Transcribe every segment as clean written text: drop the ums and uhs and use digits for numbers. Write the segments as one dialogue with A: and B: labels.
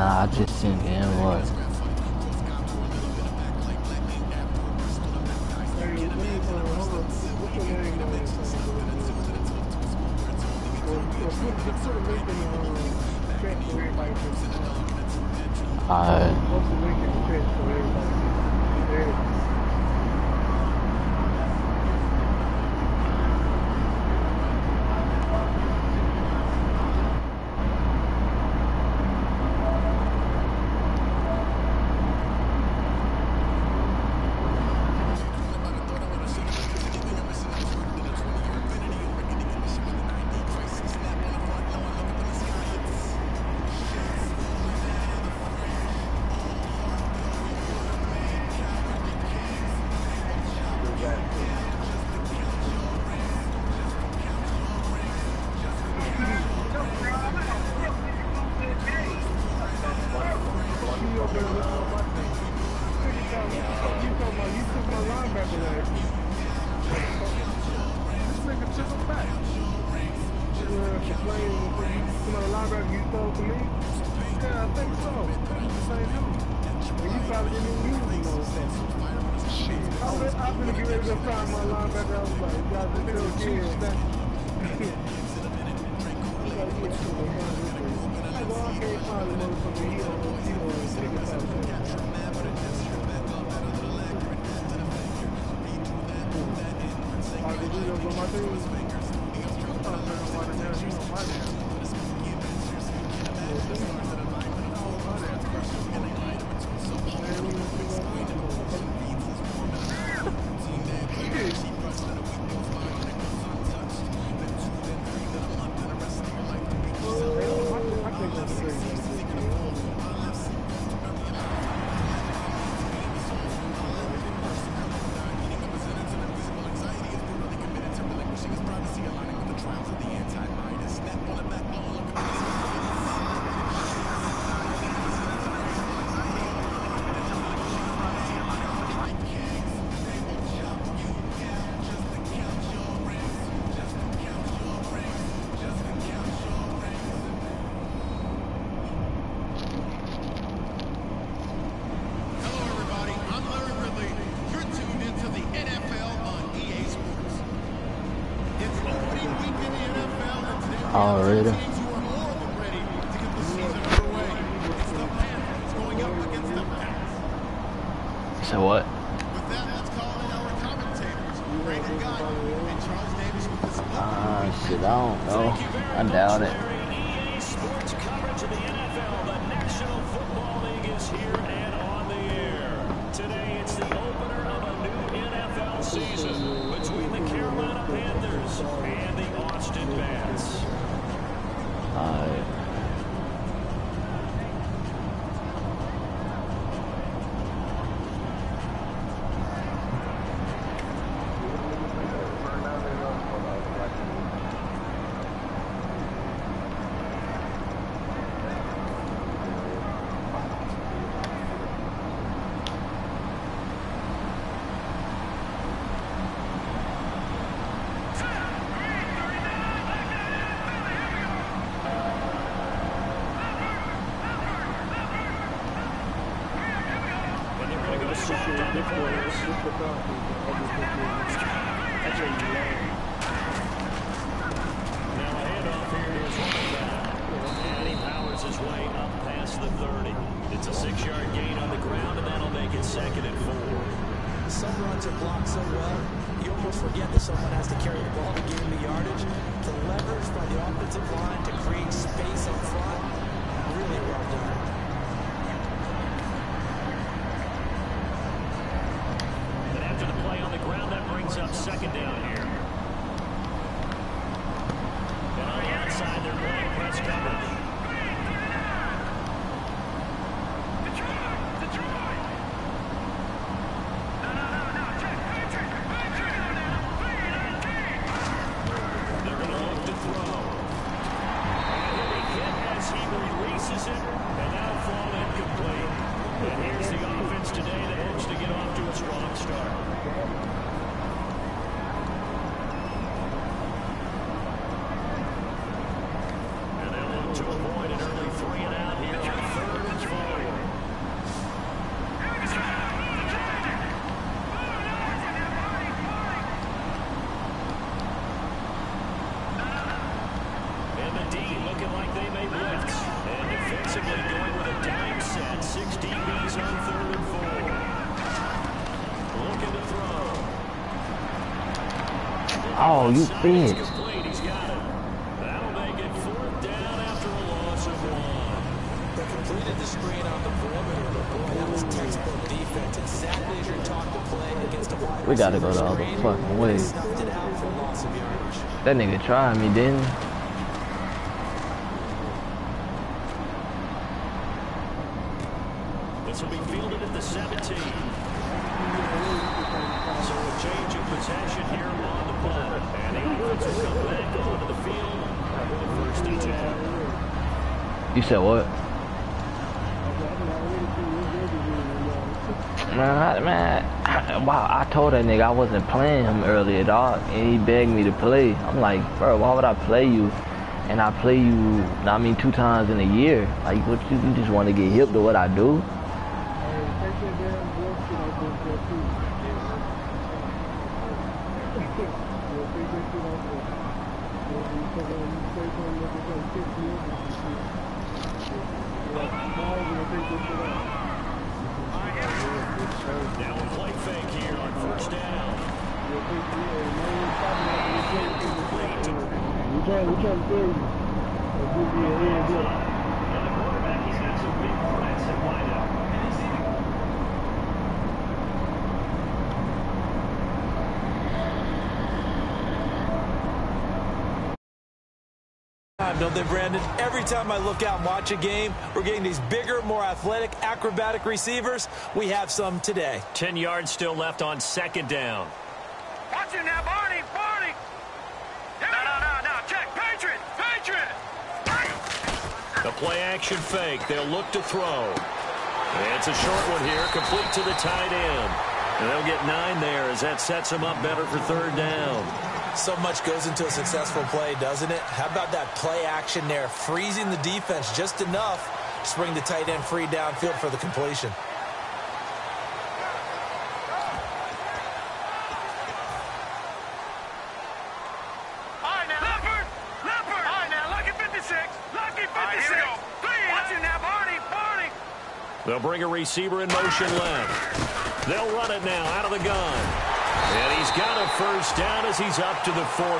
A: Nah, I just seen him. What?
B: What's your name on this? Just put a link in the chat so everybody can
A: Alright.
B: post a link in the chat so everybody can see. There it is.
A: Already. So what? Shit, I don't know. I doubt it.
C: EA Sports coverage of the NFL. The National Football League is here and on the air. Today it's the opener of a new NFL season between the Carolina Panthers and the Austin Bats. Releases it, and now to throw.
A: Oh, you bitch.
C: Complete. He's got it. That'll make it 4th down after a loss of 1.
D: They completed the screen on the perimeter, but boy, that was textbook defense. Exactly as you're taught to play against a wide receiver.
A: We gotta go the other fucking way.
D: Snuffed it out for loss of yardage.
A: That nigga tried me, didn't he?
C: This will be fielded at the 17. So a change of possession here on the punt. And the offense will come back onto the field with the 1st and 10.
A: You said what? Man, wow, I told that nigga I wasn't playing him earlier, dog, and he begged me to play. I'm like, bro, why would I play you? And I play you, I mean, 2 times in a year. Like, what you just want to get hip to what I do?
C: Now a play fake here on 1st down.
B: We trying to tell you.
C: And the quarterback, he's got some big threats at wideout.
D: Don't they, Brandon? Every time I look out and watch a game, we're getting these bigger, more athletic, acrobatic receivers. We have some today.
C: 10 yards still left on 2nd down.
E: Watch it now, Barney! Barney! No. Check! Patriot! Patriot!
C: The play action fake. They'll look to throw. And it's a short one here, complete to the tight end. And they'll get 9 there as that sets them up better for 3rd down.
D: So much goes into a successful play, doesn't it? How about that play action there, freezing the defense just enough to bring the tight end free downfield for the completion.
E: All right, now. Leopard! All right, now. Lucky 56. Lucky 56. All right, here we go. Please. Watch it now, Barney.
C: They'll bring a receiver in motion left. They'll run it now out of the gun. And he's got a 1st down as he's up to the 48.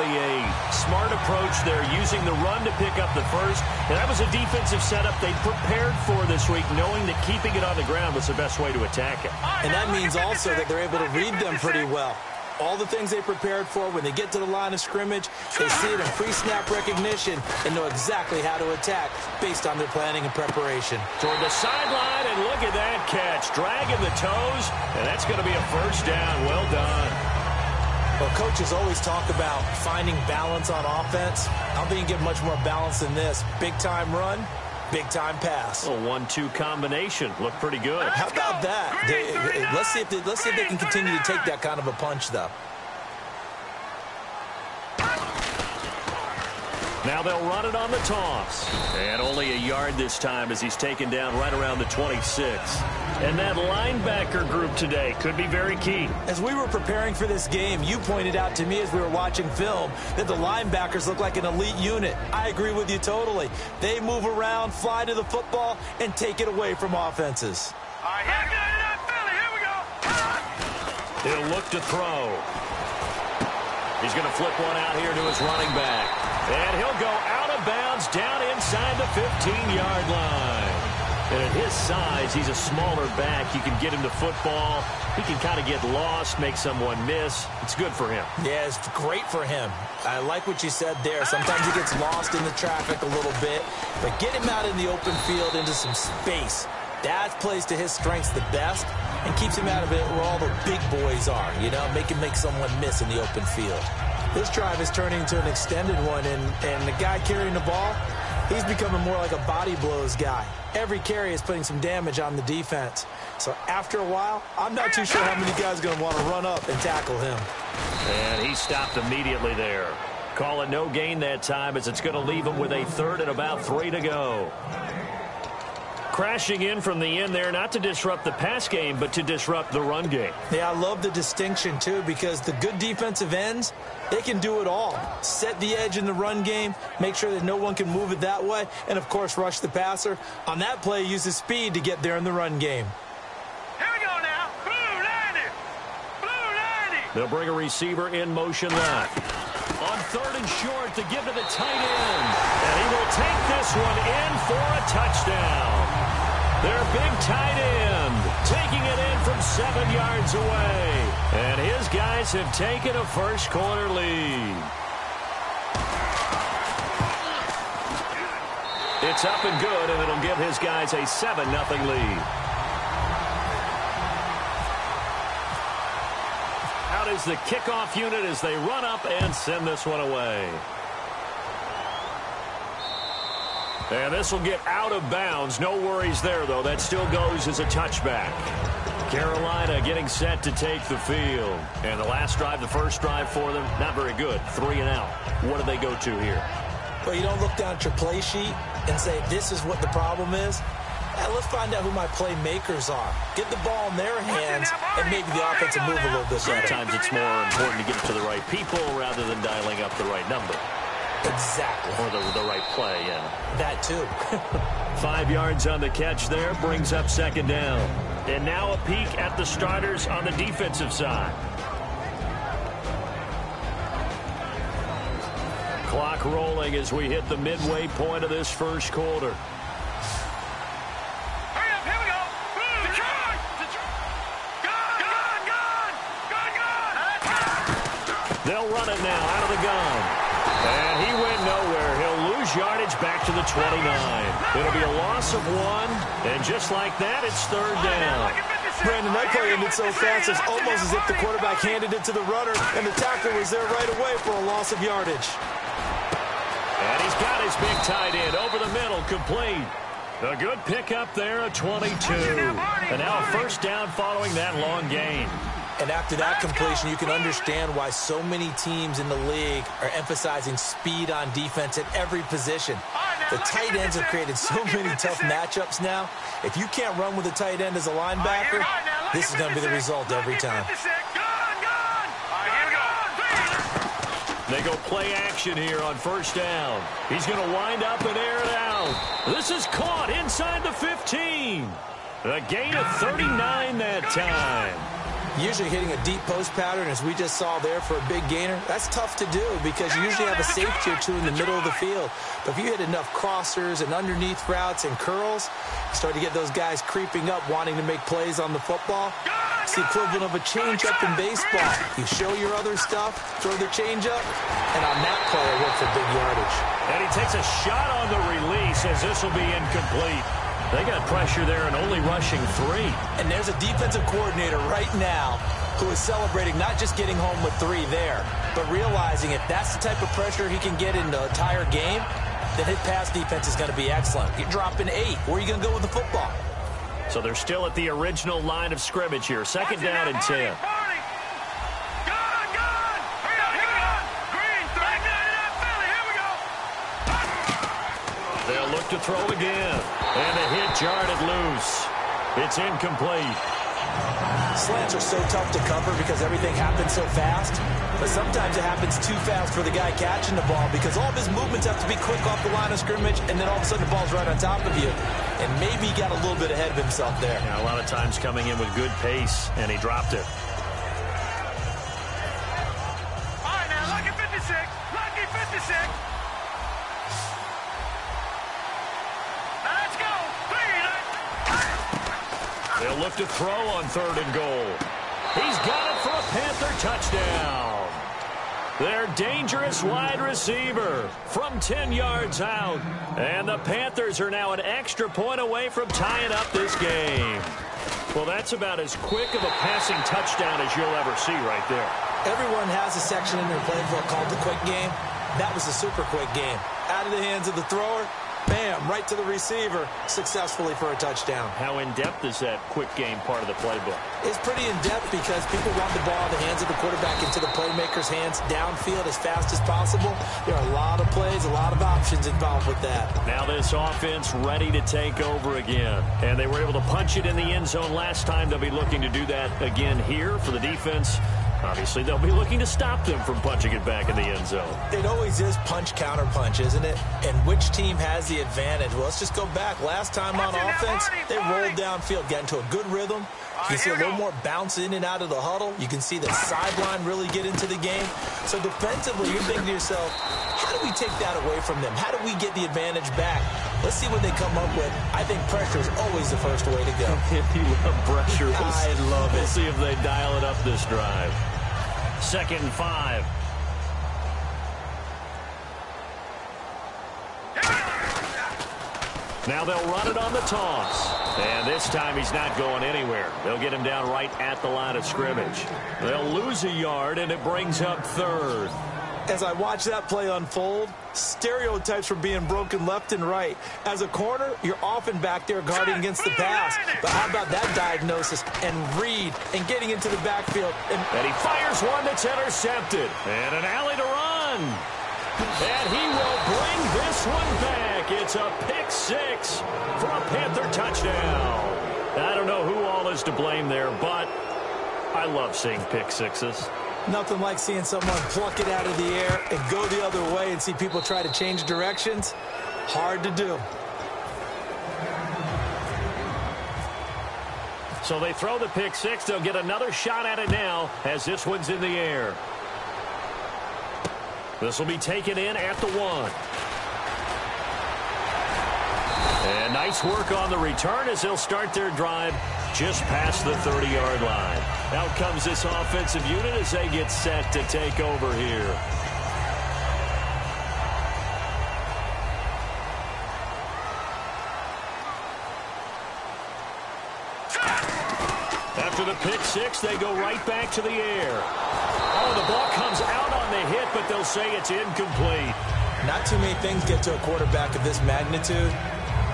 C: Smart approach there, using the run to pick up the 1st. And that was a defensive setup they prepared for this week, knowing that keeping it on the ground was the best way to attack it.
D: And that means also that they're able to read them pretty well. All the things they prepared for, when they get to the line of scrimmage, they see it in pre-snap recognition and know exactly how to attack based on their planning and preparation.
C: Toward the sideline, and look at that catch. Dragging the toes, and that's going to be a 1st down. Well done.
D: Well, coaches always talk about finding balance on offense. I don't think you get much more balance than this. Big-time run, big-time pass.
C: A 1-2 combination. Looked pretty good.
D: How about that? Let's see if they can continue to take that kind of a punch, though.
C: Now they'll run it on the toss. And only a yard this time as he's taken down right around the 26. And that linebacker group today could be very key.
D: As we were preparing for this game, you pointed out to me as we were watching film that the linebackers look like an elite unit. I agree with you totally. They move around, fly to the football, and take it away from offenses.
E: All right, here we go.
C: He'll look to throw. He's going to flip one out here to his running back. And he'll go out of bounds down inside the 15-yard line. And at his size, he's a smaller back. You can get him the football. He can kind of get lost, make someone miss. It's good for him.
D: Yeah, it's great for him. I like what you said there. Sometimes he gets lost in the traffic a little bit. But get him out in the open field into some space. That plays to his strengths the best and keeps him out of it where all the big boys are, you know, make someone miss in the open field. This drive is turning into an extended one, and the guy carrying the ball, he's becoming more like a body blows guy. Every carry is putting some damage on the defense. So after a while, I'm not too sure how many guys are going to want to run up and tackle him.
C: And he stopped immediately there. Call it no gain that time as it's going to leave him with a 3rd and about 3 to go. Crashing in from the end there, not to disrupt the pass game, but to disrupt the run game.
D: Yeah, I love the distinction, too, because the good defensive ends, they can do it all. Set the edge in the run game, make sure that no one can move it that way, and, of course, rush the passer. On that play, use his speed to get there in the run game.
E: Here we go now. Blue landed. Blue
C: They'll bring a receiver in motion left. On 3rd and short to give to the tight end. And he will take this one in for a touchdown. Their big tight end taking it in from 7 yards away. And his guys have taken a first quarter lead. It's up and good, and it'll give his guys a 7-0 lead. Out is the kickoff unit as they run up and send this one away. And this will get out of bounds. No worries there, though. That still goes as a touchback. Carolina getting set to take the field. And the last drive, the first drive for them, not very good. 3 and out. What do they go to here?
D: Well, you don't look down at your play sheet and say, this is what the problem is. Let's find out who my playmakers are. Get the ball in their hands, and maybe the offense will move a little bit better.
C: Sometimes it's more important to get it to the right people rather than dialing up the right number.
D: Exactly.
C: Or the right play, yeah.
D: That too.
C: 5 yards on the catch there, brings up 2nd down. And now a peek at the starters on the defensive side. Clock rolling as we hit the midway point of this first quarter.
E: Hurry up, here we go. Detroit! Gun!
C: They'll run it now out of the gun. And he went nowhere. He'll lose yardage back to the 29. It'll be a loss of 1. And just like that, it's 3rd down.
D: Brandon, that play ended so fast, it's almost as if the quarterback handed it to the runner, and the tackle was there right away for a loss of yardage.
C: And he's got his big tight end over the middle, complete. A good pickup there, a 22. And now a first down following that long gain.
D: And after that completion, you can understand why so many teams in the league are emphasizing speed on defense at every position. The tight ends have created so many tough matchups now. If you can't run with a tight end as a linebacker, this is going to be the result every time.
C: They go play action here on first down. He's going to wind up and air it out. This is caught inside the 15. A gain of 39 that time.
D: Usually hitting a deep post pattern, as we just saw there for a big gainer, that's tough to do because you usually have a safety or two in the middle of the field. But if you hit enough crossers and underneath routes and curls, you start to get those guys creeping up wanting to make plays on the football. It's the equivalent of a changeup in baseball. You show your other stuff, throw the changeup, and on that play, it worked for big yardage.
C: And he takes a shot on the release as this will be incomplete. They got pressure there and only rushing 3.
D: And there's a defensive coordinator right now who is celebrating not just getting home with 3 there, but realizing if that's the type of pressure he can get in the entire game, then his pass defense is going to be excellent. You're dropping 8. Where are you going to go with the football?
C: So they're still at the original line of scrimmage here. 2nd down and 10. They'll look to throw again. And the hit jarred loose. It's incomplete.
D: Slants are so tough to cover because everything happens so fast. But sometimes it happens too fast for the guy catching the ball because all of his movements have to be quick off the line of scrimmage, and then all of a sudden the ball's right on top of you. And maybe he got a little bit ahead of himself there.
C: Yeah, a lot of times coming in with good pace, and he dropped it.
E: All right, now, lucky 56. Lucky 56. Now, let's go.
C: They'll look to throw on 3rd and goal. He's got it for a Panther touchdown. Their dangerous wide receiver from 10 yards out. And the Panthers are now an extra point away from tying up this game. Well, that's about as quick of a passing touchdown as you'll ever see right there.
D: Everyone has a section in their playbook called the quick game. That was a super quick game. Out of the hands of the thrower, bam, right to the receiver, successfully for a touchdown.
C: How in-depth is that quick game part of the playbook?
D: It's pretty in-depth because people want the ball in the hands of the quarterback into the playmaker's hands downfield as fast as possible. There are a lot of plays, a lot of options involved with that.
C: Now this offense ready to take over again. And they were able to punch it in the end zone last time. They'll be looking to do that again here for the defense. Obviously, they'll be looking to stop them from punching it back in the end zone.
D: It always is punch-counter-punch, isn't it? And which team has the advantage? Well, let's just go back. Last time on offense, they rolled downfield, got into a good rhythm, You can see a little more bounce in and out of the huddle. You can see the sideline really get into the game. So defensively, you're thinking to yourself, how do we take that away from them? How do we get the advantage back? Let's see what they come up with. I think pressure is always the first way to go.
C: If you love pressure,
D: I love it.
C: We'll see if they dial it up this drive. 2nd and 5. Now they'll run it on the toss. And this time he's not going anywhere. They'll get him down right at the line of scrimmage. They'll lose a yard, and it brings up 3rd.
D: As I watch that play unfold, stereotypes were being broken left and right. As a corner, you're often back there guarding against the pass. But how about that diagnosis and read and getting into the backfield?
C: And he fires one that's intercepted. And an alley to run. And he will bring this one back. It's a pick 6 for a Panther touchdown. I don't know who all is to blame there, but I love seeing pick 6s.
D: Nothing like seeing someone pluck it out of the air and go the other way and see people try to change directions. Hard to do.
C: So they throw the pick 6. They'll get another shot at it now as this one's in the air. This will be taken in at the 1. And nice work on the return as they'll start their drive just past the 30-yard line. Out comes this offensive unit as they get set to take over here. After the pick 6, they go right back to the air. Oh, the ball comes out on the hit, but they'll say it's incomplete.
D: Not too many things get to a quarterback of this magnitude,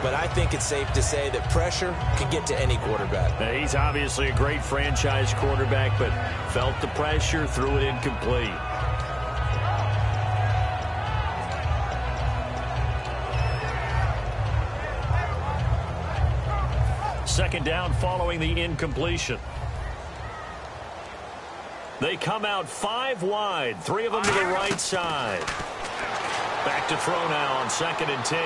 D: but I think it's safe to say that pressure can get to any quarterback.
C: Now, he's obviously a great franchise quarterback, but felt the pressure, threw it incomplete. Second down following the incompletion. They come out 5 wide, 3 of them to the right side. Back to throw now on 2nd and 10.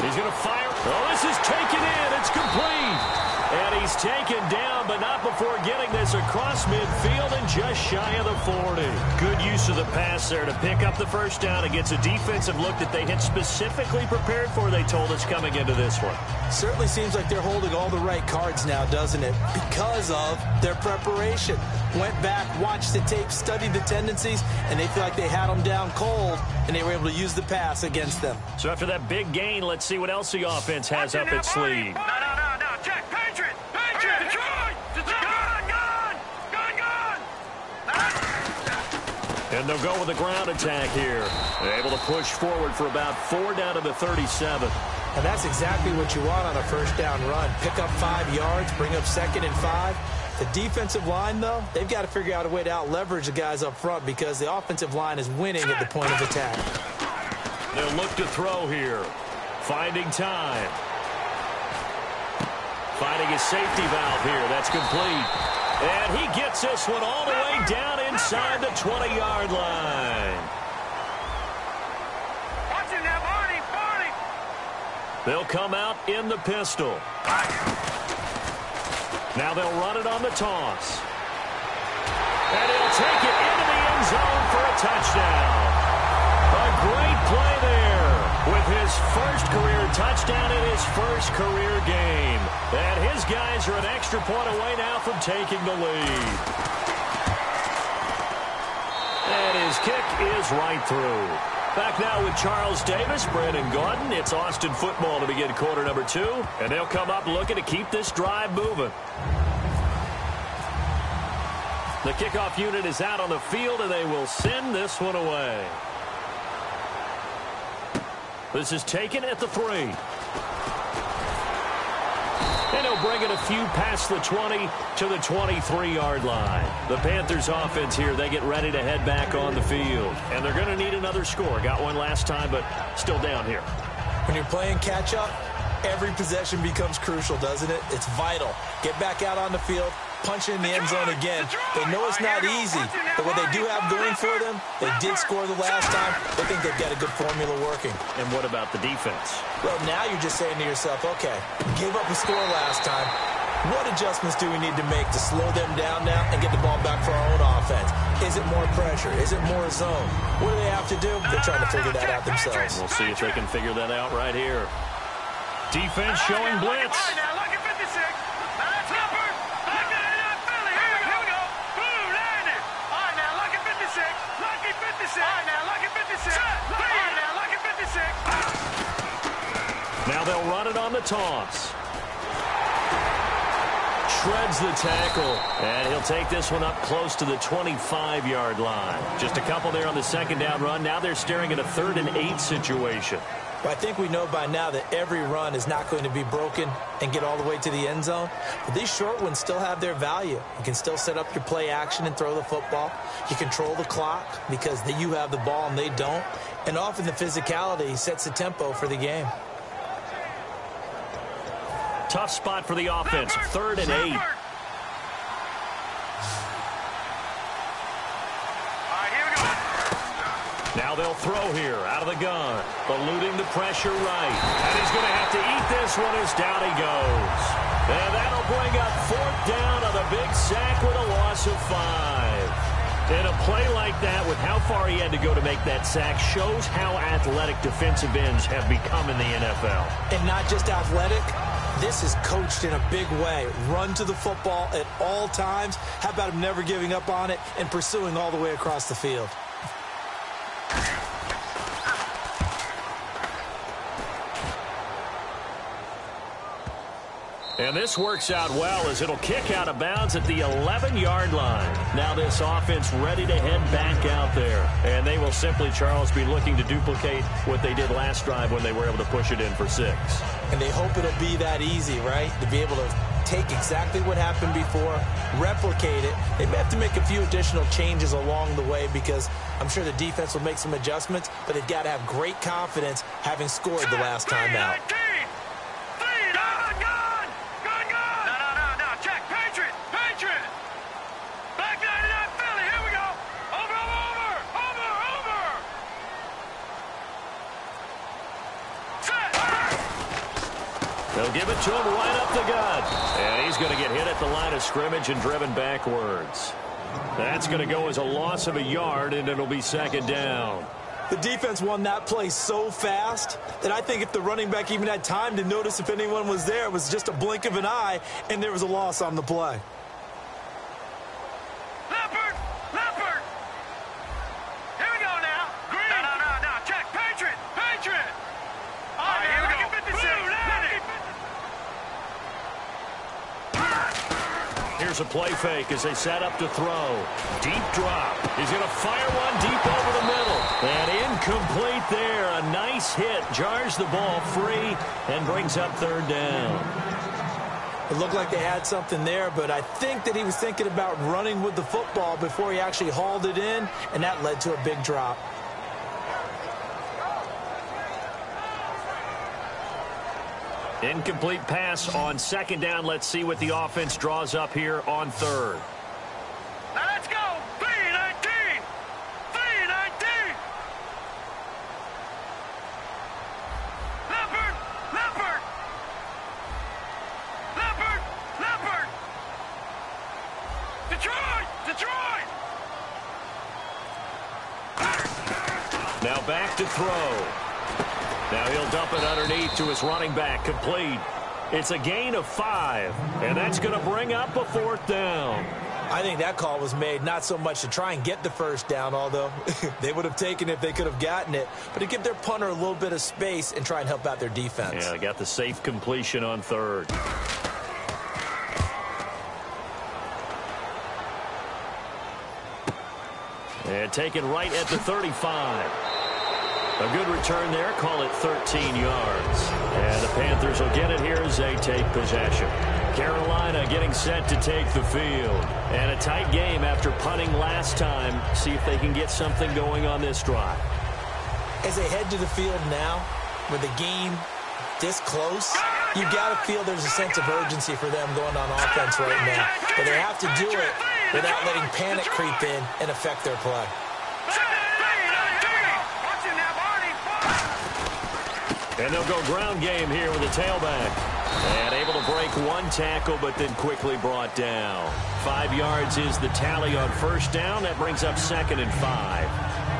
C: He's going to fire. Oh, this is taken in. It's complete. And he's taken down, but not before getting this across midfield and just shy of the 40. Good use of the pass there to pick up the first down. It gets a defensive look that they had specifically prepared for, they told us, coming into this one.
D: Certainly seems like they're holding all the right cards now, doesn't it? Because of their preparation. Went back, watched the tape, studied the tendencies, and they feel like they had them down cold, and they were able to use the pass against them.
C: So after that big gain, let's see what else the offense has up its sleeve.
E: No. Check. Patriot. Detroit. Gun.
C: And they'll go with a ground attack here. They're able to push forward for about 4 down to the 37.
D: And that's exactly what you want on a first down run. Pick up 5 yards, bring up 2nd and 5. The defensive line, though, they've got to figure out a way to out-leverage the guys up front because the offensive line is winning at the point of attack.
C: They'll look to throw here. Finding time. Finding his safety valve here. That's complete. And he gets this one all the way down inside the 20-yard line.
E: Watching that, Barney.
C: They'll come out in the pistol. Now they'll run it on the toss. And he'll take it into the end zone for a touchdown. A great play there with his first career touchdown in his first career game. And his guys are an extra point away now from taking the lead. And his kick is right through. Back now with Charles Davis, Brandon Gaudin. It's Austin football to begin quarter number 2. And they'll come up looking to keep this drive moving. The kickoff unit is out on the field, and they will send this one away. This is taken at the 3. And he'll bring it a few past the 20 to the 23-yard line. The Panthers offense here, they get ready to head back on the field. And they're going to need another score. Got one last time, but still down here.
D: When you're playing catch-up, every possession becomes crucial, doesn't it? It's vital. Get back out on the field, punch in the end zone again. They know it's not easy, but what they do have going for them, they did score the last time. They think they've got a good formula working.
C: And what about the defense?
D: Well, now you're just saying to yourself, okay, gave up a score last time. What adjustments do we need to make to slow them down now and get the ball back for our own offense? Is it more pressure? Is it more zone? What do they have to do? They're trying to figure that out themselves.
C: We'll see if they can figure that out right here. Defense showing blitz.
E: All right, now, lucky 56. Now, that's Hubbard. Back to that Philly. Here we go. Boom, landed. All right, now, lucky 56. Lucky 56. All right, now, lucky 56. All right, now, lucky 56.
C: Now they'll run it on the toss. Shreds the tackle, and he'll take this one up close to the 25-yard line. Just a couple there on the second down run. Now they're staring at a 3rd and 8 situation.
D: Well, I think we know by now that every run is not going to be broken and get all the way to the end zone. But these short ones still have their value. You can still set up your play action and throw the football. You control the clock because you have the ball and they don't. And often the physicality sets the tempo for the game.
C: Tough spot for the offense, 3rd and 8.
E: All right, here we go.
C: Now they'll throw here out of the gun, eluding the pressure right. And he's going to have to eat this one as down he goes. And that'll bring up 4th down on the big sack with a loss of 5. And a play like that, with how far he had to go to make that sack, shows how athletic defensive ends have become in the NFL.
D: And not just athletic. This is coached in a big way. Run to the football at all times. How about him never giving up on it and pursuing all the way across the field?
C: And this works out well as it'll kick out of bounds at the 11-yard line. Now this offense ready to head back out there. And they will simply, Charles, be looking to duplicate what they did last drive when they were able to push it in for 6.
D: And they hope it'll be that easy, right? To be able to take exactly what happened before, replicate it. They may have to make a few additional changes along the way because I'm sure the defense will make some adjustments, but they've got to have great confidence having scored the last time out.
C: They'll give it to him right up the gut. And he's going to get hit at the line of scrimmage and driven backwards. That's going to go as a loss of a yard, and it'll be 2nd down.
D: The defense won that play so fast that I think if the running back even had time to notice if anyone was there, it was just a blink of an eye, and there was a loss on the play.
E: Leopard! Leopard! Here we go now. Green! No. Check. Patriot! Patriot! All right, here we go. 56.
C: Here's a play fake as they set up to throw. Deep drop. He's going to fire one deep over the middle. And incomplete there. A nice hit. Jars the ball free and brings up 3rd down.
D: It looked like they had something there, but I think that he was thinking about running with the football before he actually hauled it in, and that led to a big drop.
C: Incomplete pass on 2nd down. Let's see what the offense draws up here on 3rd.
E: Now let's go. 3-19. 3-19. Leopard. Leopard. Leopard. Leopard. Detroit. Detroit.
C: Now back to throw. Now he'll dump it underneath to his running back, complete. It's a gain of 5, and that's going to bring up a 4th down.
D: I think that call was made not so much to try and get the 1st down, although they would have taken it if they could have gotten it, but to give their punter a little bit of space and try and help out their defense.
C: Yeah, got the safe completion on 3rd. And taken right at the 35. A good return there. Call it 13 yards. And the Panthers will get it here as they take possession. Carolina getting set to take the field. And a tight game after punting last time. See if they can get something going on this drive.
D: As they head to the field now, with the game this close, you got to feel there's a sense of urgency for them going on offense right now. But they have to do it without letting panic creep in and affect their play.
C: And they'll go ground game here with the tailback. And able to break one tackle, but then quickly brought down. 5 yards is the tally on first down. That brings up 2nd and 5.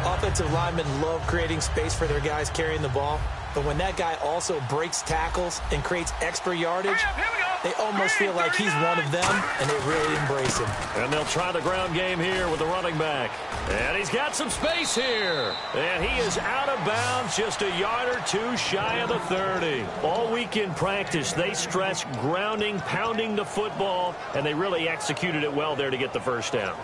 D: Offensive linemen love creating space for their guys carrying the ball. But when that guy also breaks tackles and creates extra yardage, they almost feel like he's one of them, and they really embrace him.
C: And they'll try the ground game here with the running back. And he's got some space here. And he is out of bounds, just a yard or two shy of the 30. All week in practice, they stress grounding, pounding the football, and they really executed it well there to get the first down.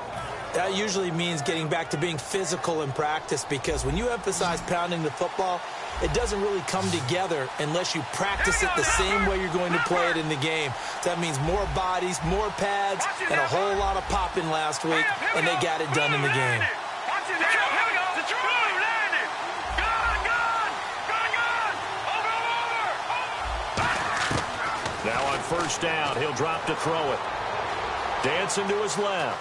D: That usually means getting back to being physical in practice, because when you emphasize pounding the football, it doesn't really come together unless you practice it the same way you're going to play it in the game. So that means more bodies, more pads, and a whole lot of popping last week, and they got it done in the game.
C: Now on first down, he'll drop to throw it. Dancing to his left.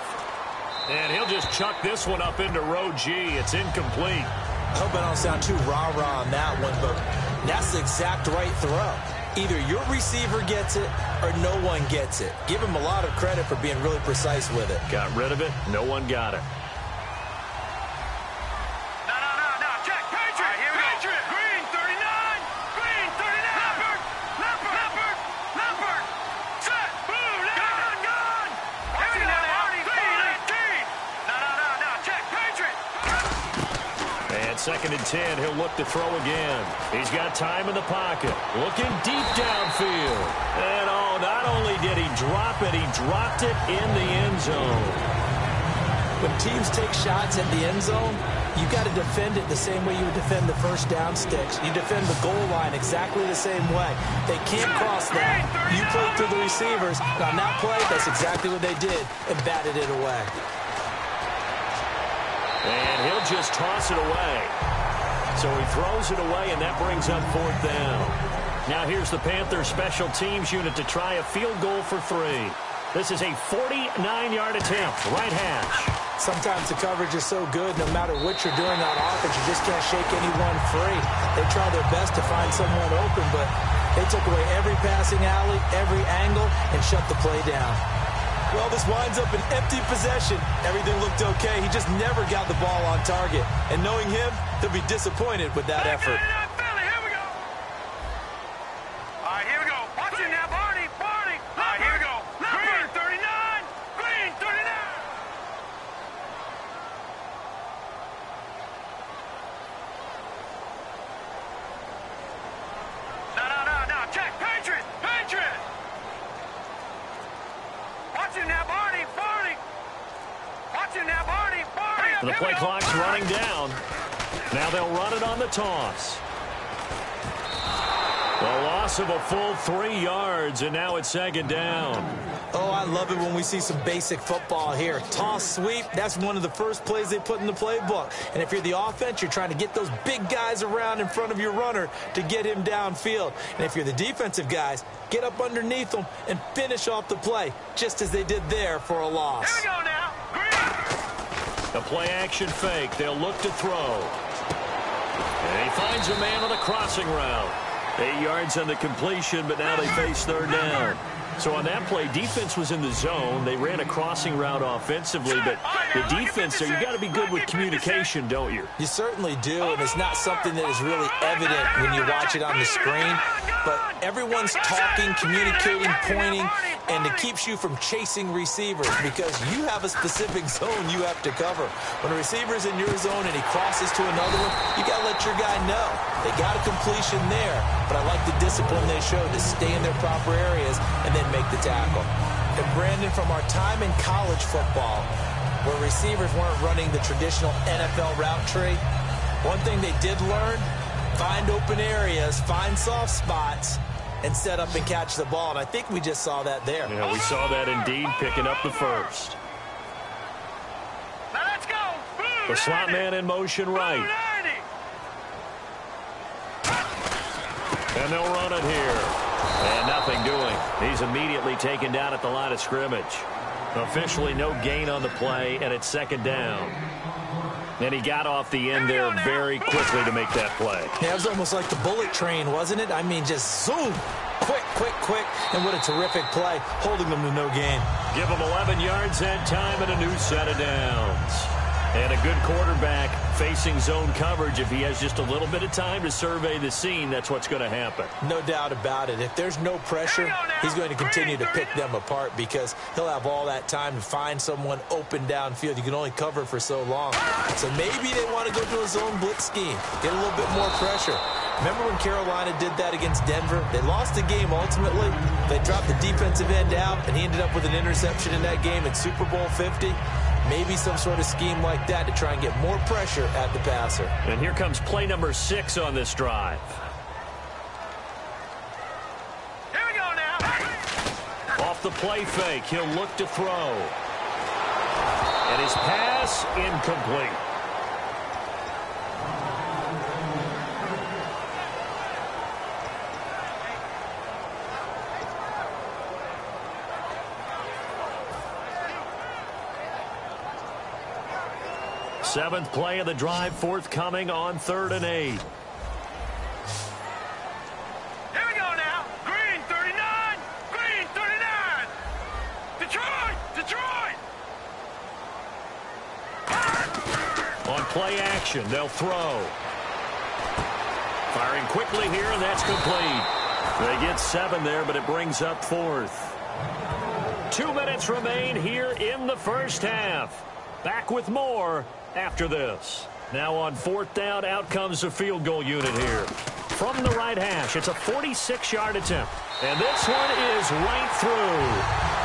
C: And he'll just chuck this one up into row G. It's incomplete.
D: I hope I don't sound too rah-rah on that one, but that's the exact right throw. Either your receiver gets it or no one gets it. Give him a lot of credit for being really precise with it.
C: Got rid of it. No one got it.
E: No. Check. Patriot. Here we go. Patriot. Green 39. Green 39. Leopard. Set. Boom. Gone. Watch it now. Green 18. No. Check. Patriot.
C: And 2nd and 10, he'll look to throw again. He's got time in the pocket. Looking deep downfield. And not only did he drop it, he dropped it in the end zone.
D: When teams take shots at the end zone, you got to defend it the same way you would defend the first down sticks. You defend the goal line exactly the same way. They can't cross that. You play through the receivers. And on that play, that's exactly what they did and batted it away.
C: And he'll just toss it away. So he throws it away, and that brings up 4th down. Now here's the Panthers special teams unit to try a field goal for 3. This is a 49-yard attempt, right hash.
D: Sometimes the coverage is so good, no matter what you're doing on offense, you just can't shake anyone free. They try their best to find someone open, but they took away every passing alley, every angle, and shut the play down. Well, this winds up an empty possession. Everything looked okay. He just never got the ball on target. And knowing him, they'll be disappointed with that effort.
E: Here we go. All right, here we go. Watch it now, Barney. All right, here we go. Green 39. Green 39. No. Check. Patriot. Watch it now, Barney. Watch it now, Barney.
C: The play clock's running down. Now they'll run it on the toss. The loss of a full 3 yards, and now it's 2nd down.
D: Oh, I love it when we see some basic football here. Toss, sweep, that's one of the first plays they put in the playbook. And if you're the offense, you're trying to get those big guys around in front of your runner to get him downfield. And if you're the defensive guys, get up underneath them and finish off the play, just as they did there for a loss.
E: Here we go now. Green.
C: The play action fake. They'll look to throw. And he finds a man on a crossing route. 8 yards on the completion, but now they face 3rd down. So on that play, defense was in the zone. They ran a crossing route offensively, but the defense there, you got to be good with communication, don't you?
D: You certainly do, and it's not something that is really evident when you watch it on the screen. But everyone's talking, communicating, pointing, and it keeps you from chasing receivers because you have a specific zone you have to cover. When a receiver's in your zone and he crosses to another one, you got to let your guy know. They got a completion there, but I like the discipline they showed to stay in their proper areas and then make the tackle. And Brandon, from our time in college football, where receivers weren't running the traditional NFL route tree, one thing they did learn, find open areas, find soft spots, and set up and catch the ball. And I think we just saw that there.
C: Yeah, we saw that indeed, picking up the first.
E: Now let's go.
C: The slot man in motion right. And they'll run it here. And nothing doing. He's immediately taken down at the line of scrimmage. Officially no gain on the play, and it's 2nd down. And he got off the end there very quickly to make that play.
D: Yeah, it was almost like the bullet train, wasn't it? I mean, just zoom, quick, and what a terrific play, holding them to no gain.
C: Give them 11 yards that time and a new set of downs. And a good quarterback facing zone coverage. If he has just a little bit of time to survey the scene, that's what's going to happen.
D: No doubt about it. If there's no pressure, he's going to continue to pick them apart because he'll have all that time to find someone open downfield. You can only cover for so long. So maybe they want to go to a zone blitz scheme, get a little bit more pressure. Remember when Carolina did that against Denver? They lost the game ultimately. They dropped the defensive end out, and he ended up with an interception in that game in Super Bowl 50. Maybe some sort of scheme like that to try and get more pressure at the passer.
C: And here comes play number 6 on this drive.
E: Here we go now.
C: Off the play fake, he'll look to throw. And his pass incomplete. Seventh play of the drive forthcoming on 3rd and 8.
E: Here we go now. Green 39. Green 39. Detroit.
C: On play action, they'll throw. Firing quickly here, and that's complete. They get 7 there, but it brings up 4th. 2 minutes remain here in the first half. Back with more after this. Now on 4th down, out comes the field goal unit here. From the right hash, it's a 46-yard attempt. And this one is right through.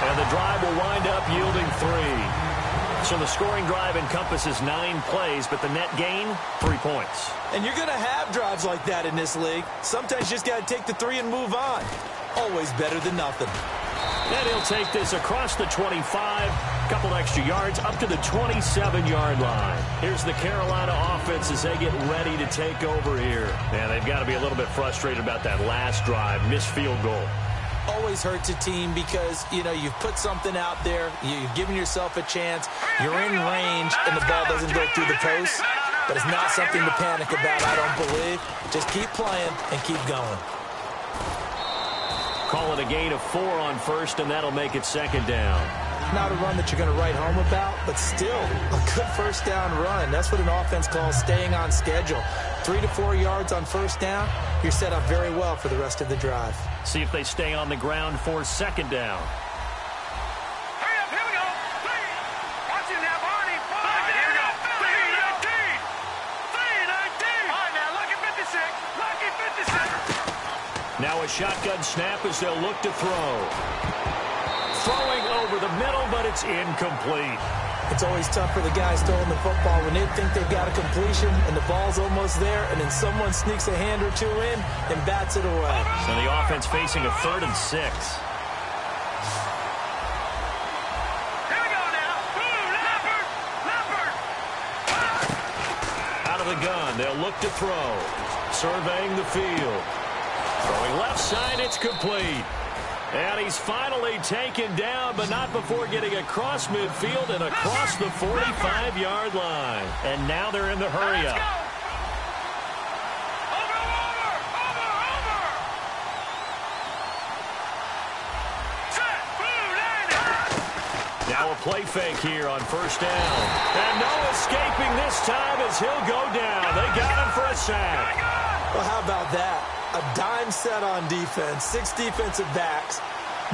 C: And the drive will wind up yielding 3. So the scoring drive encompasses 9 plays, but the net gain, 3 points.
D: And you're going to have drives like that in this league. Sometimes you just got to take the 3 and move on. Always better than nothing.
C: And he'll take this across the 25, couple extra yards, up to the 27-yard line. Here's the Carolina offense as they get ready to take over here. And they've got to be a little bit frustrated about that last drive, missed field goal.
D: Always hurts a team because, you know, you've put something out there, you've given yourself a chance, you're in range, and the ball doesn't go through the post. But it's not something to panic about, I don't believe. Just keep playing and keep going.
C: Call it a gain of 4 on 1st, and that'll make it 2nd down.
D: Not a run that you're going to write home about, but still a good 1st down run. That's what an offense calls staying on schedule. 3 to 4 yards on 1st down, you're set up very well for the rest of the drive.
C: See if they stay on the ground for 2nd down.
E: Hurry up, here we go. Watch it now, Barney. Here we go. 319. 319. All right, now, lucky 56. Lucky 56.
C: Now a shotgun snap as they'll look to throw. Throwing over the middle, but it's incomplete.
D: It's always tough for the guys throwing the football when they think they've got a completion and the ball's almost there, and then someone sneaks a hand or 2 in and bats it away.
C: So the offense facing a 3rd and 6.
E: Here we go now. Leopard.
C: Out of the gun, they'll look to throw. Surveying the field. Throwing left side, it's complete. And he's finally taken down, but not before getting across midfield and across the 45-yard line. And now they're in the hurry-up. Now a play fake here on 1st down. And no escaping this time as he'll go down. They got him for a sack.
D: Well, how about that? A dime set on defense, 6 defensive backs.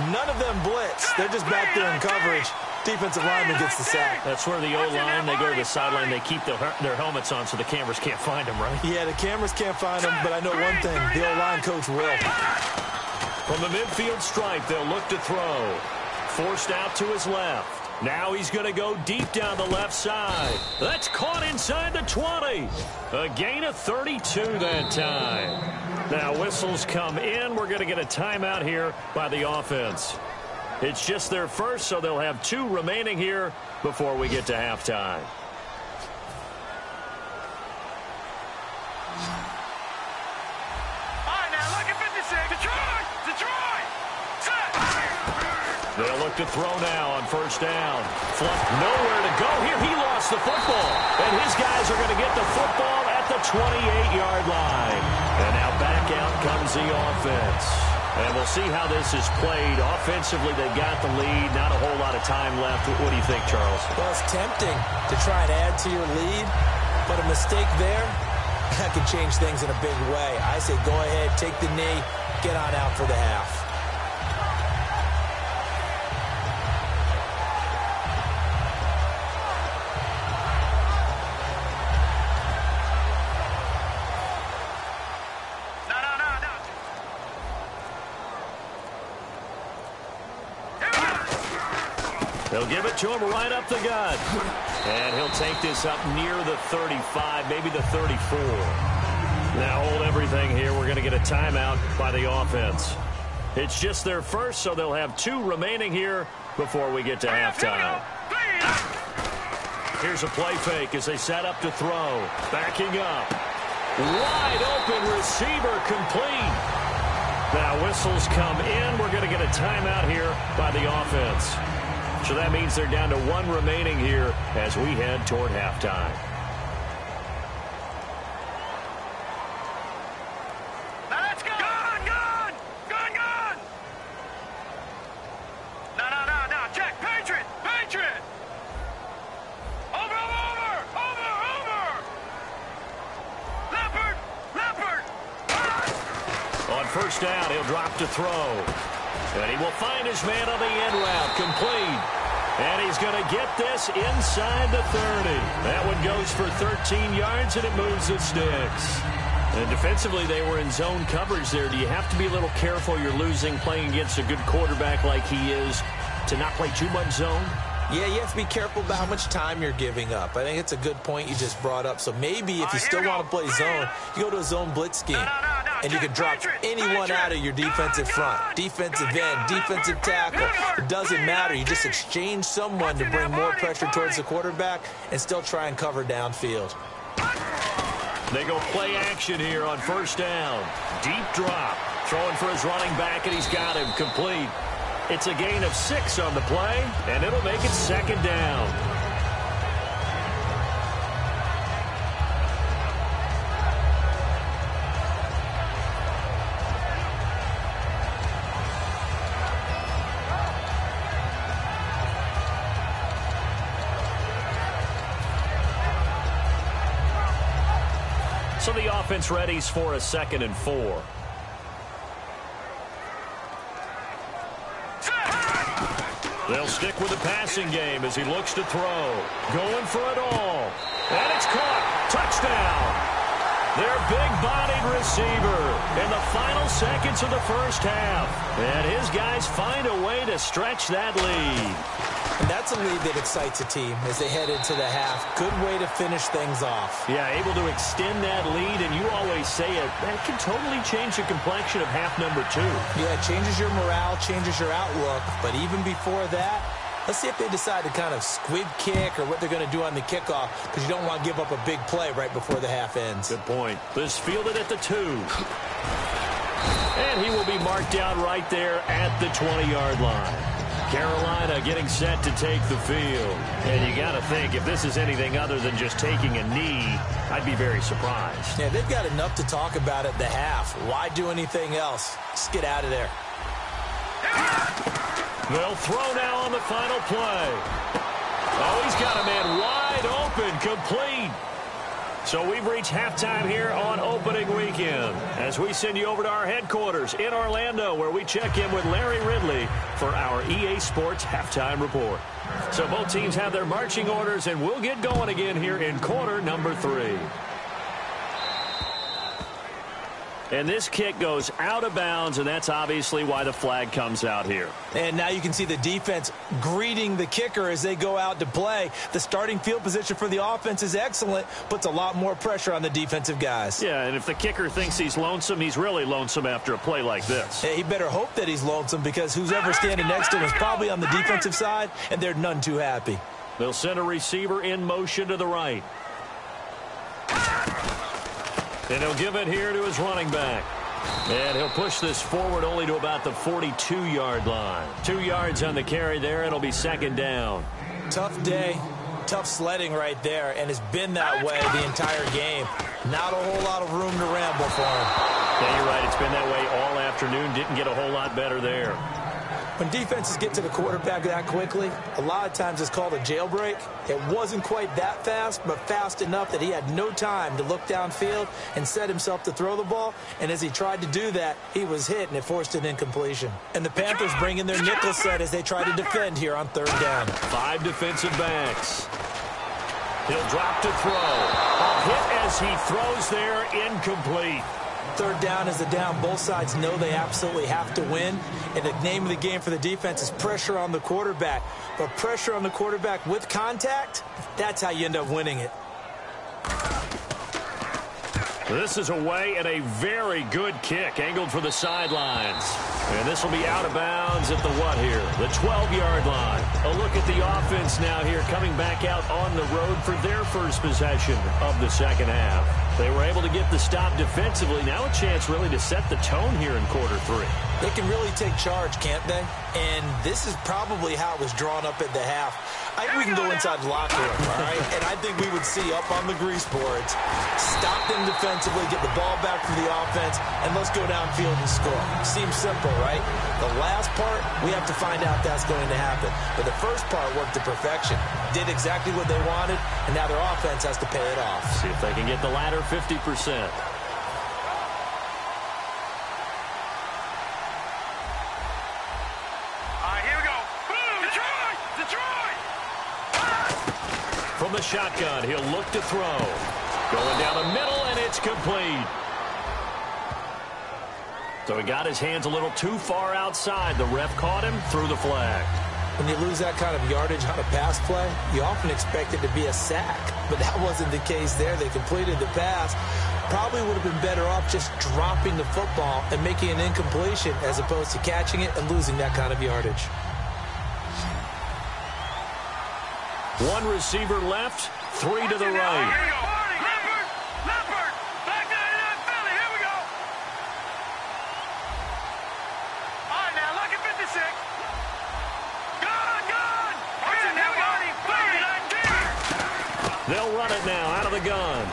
D: None of them blitz. They're just back there in coverage. Defensive lineman gets the sack.
C: That's where the O-line, they go to the sideline, they keep their helmets on so the cameras can't find them, right?
D: Yeah, the cameras can't find them, but I know one thing. The O-line coach will.
C: From the midfield stripe, they'll look to throw. Forced out to his left. Now he's going to go deep down the left side. That's caught inside the 20. A gain of 32 that time. Now whistles come in. We're going to get a timeout here by the offense. It's just their first, so they'll have 2 remaining here before we get to halftime.
E: All right, now, look at 56. Detroit. Set.
C: They'll look to throw now on 1st down. Fluff nowhere to go here. He lost the football. And his guys are going to get the football at the 28-yard line. And now back out comes the offense. And we'll see how this is played. Offensively, they got the lead. Not a whole lot of time left. What do you think, Charles?
D: Well, it's tempting to try and add to your lead, but a mistake there, that could change things in a big way. I say go ahead, take the knee, get on out for the half.
C: They'll give it to him right up the gut. And he'll take this up near the 35, maybe the 34. Now hold everything here. We're going to get a timeout by the offense. It's just their first, so they'll have 2 remaining here before we get to halftime. Here's a play fake as they set up to throw. Backing up. Wide open receiver complete. Now whistles come in. We're going to get a timeout here by the offense. So that means they're down to 1 remaining here as we head toward halftime.
E: Let's go! Gun! No. Check. Patriot! Over! Leopard!
C: On first down, he'll drop to throw. And he will find his man on the end route. Complete. And he's going to get this inside the 30. That one goes for 13 yards, and it moves the sticks. And defensively, they were in zone coverage there. Do you have to be a little careful? You're losing playing against a good quarterback like he is to not play too much zone?
D: Yeah, you have to be careful about how much time you're giving up. I think it's a good point you just brought up. So maybe if you still want to play zone, you go to a zone blitz scheme. And you can drop anyone out of your defensive front. Defensive end, defensive tackle. It doesn't matter. You just exchange someone to bring more pressure towards the quarterback and still try and cover downfield.
C: They go play action here on first down. Deep drop. Throwing for his running back, and he's got him complete. It's a gain of 6 on the play, and it'll make it second down. So the offense readies for a 2nd and 4. They'll stick with the passing game as he looks to throw. Going for it all. And it's caught. Touchdown. Their big-bodied receiver in the final seconds of the first half. And his guys find a way to stretch that lead.
D: And that's a lead that excites a team as they head into the half. Good way to finish things off.
C: Yeah, able to extend that lead, and you always say it, that can totally change the complexion of half number 2.
D: Yeah, it changes your morale, changes your outlook. But even before that, let's see if they decide to kind of squib kick or what they're going to do on the kickoff, because you don't want to give up a big play right before the half ends.
C: Good point. This fielded at the 2. And he will be marked down right there at the 20-yard line. Carolina getting set to take the field. And you got to think, if this is anything other than just taking a knee, I'd be very surprised.
D: Yeah, they've got enough to talk about at the half. Why do anything else? Just get out of there.
C: They'll throw now on the final play. Oh, he's got a man wide open, complete. So we've reached halftime here on opening weekend as we send you over to our headquarters in Orlando, where we check in with Larry Ridley for our EA Sports Halftime Report. So both teams have their marching orders, and we'll get going again here in quarter number 3. And this kick goes out of bounds, and that's obviously why the flag comes out here.
D: And now you can see the defense greeting the kicker as they go out to play. The starting field position for the offense is excellent, puts a lot more pressure on the defensive guys.
C: Yeah, and if the kicker thinks he's lonesome, he's really lonesome after a play like this.
D: Yeah, he better hope that he's lonesome, because who's ever standing next to him is probably on the defensive side, and they're none too happy.
C: They'll send a receiver in motion to the right. And he'll give it here to his running back. And he'll push this forward only to about the 42-yard line. 2 yards on the carry there. It'll be second down.
D: Tough day, tough sledding right there, and it's been that way the entire game. Not a whole lot of room to ramble for him.
C: Yeah, you're right. It's been that way all afternoon. Didn't get a whole lot better there.
D: When defenses get to the quarterback that quickly, a lot of times it's called a jailbreak. It wasn't quite that fast, but fast enough that he had no time to look downfield and set himself to throw the ball. And as he tried to do that, he was hit, and it forced an incompletion. And the Panthers bring in their nickel set as they try to defend here on third down.
C: 5 defensive backs. He'll drop to throw. A hit as he throws there, incomplete.
D: Third down is a down. Both sides know they absolutely have to win. And the name of the game for the defense is pressure on the quarterback. But pressure on the quarterback with contact, that's how you end up winning it.
C: This is away and a very good kick, angled for the sidelines. And this will be out of bounds at the what here? The 12-yard line. A look at the offense now here, coming back out on the road for their first possession of the second half. They were able to get the stop defensively. Now a chance really to set the tone here in quarter 3.
D: They can really take charge, can't they? And this is probably how it was drawn up at the half. I think we can go inside the locker room, all right? And I think we would see up on the grease boards, stop them defensively, get the ball back from the offense, and let's go downfield and score. Seems simple, right? The last part, we have to find out that's going to happen. But the first part worked to perfection. Did exactly what they wanted, and now their offense has to pay it off.
C: See if they can get the latter 50%. From the shotgun, he'll look to throw. Going down the middle, and it's complete. So he got his hands a little too far outside. The ref caught him, threw the flag.
D: When you lose that kind of yardage on a pass play, you often expect it to be a sack. But that wasn't the case there. They completed the pass. Probably would have been better off just dropping the football and making an incompletion as opposed to catching it and losing that kind of yardage.
C: One receiver left, 3 to the right.
E: Leopard, back to Philly. Here we go. All right, now, lucky 56. Gone.
C: They'll run it now out of the gun.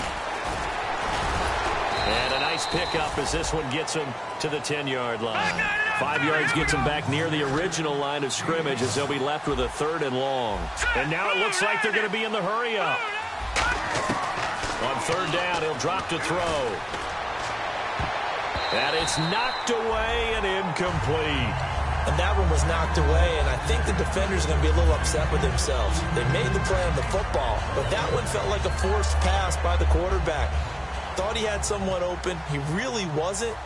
C: And a nice pickup as this one gets him to the 10-yard line. 5 yards gets him back near the original line of scrimmage as they'll be left with a 3rd and long. And now it looks like they're going to be in the hurry-up. On 3rd down, he'll drop to throw. And it's knocked away and incomplete.
D: And that one was knocked away, and I think the defender's going to be a little upset with themselves. They made the play on the football, but that one felt like a forced pass by the quarterback. Thought he had someone open. He really wasn't.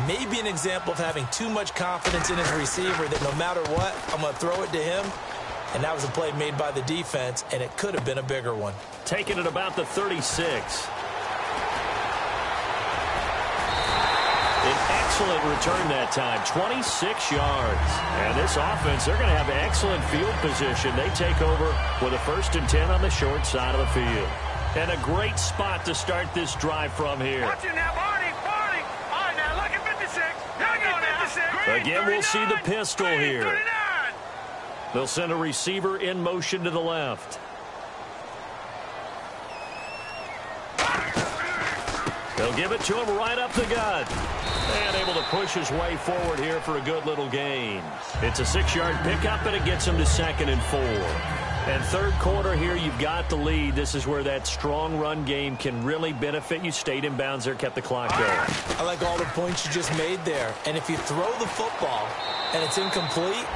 D: Maybe an example of having too much confidence in his receiver that no matter what, I'm going to throw it to him. And that was a play made by the defense, and it could have been a bigger one.
C: Taking it about the 36. An excellent return that time, 26 yards. And this offense, they're going to have excellent field position. They take over with a 1st and 10 on the short side of the field. And a great spot to start this drive from here.
E: Watch it now, Barney. All right, now, lucky 56.
C: Again, we'll see the pistol here.
E: 39.
C: They'll send a receiver in motion to the left. They'll give it to him right up the gut. And able to push his way forward here for a good little gain. It's a 6-yard pickup, and it gets him to 2nd and 4. And 3rd quarter here, you've got the lead. This is where that strong run game can really benefit you. Stayed in bounds there, kept the clock going.
D: I like all the points you just made there. And if you throw the football and it's incomplete,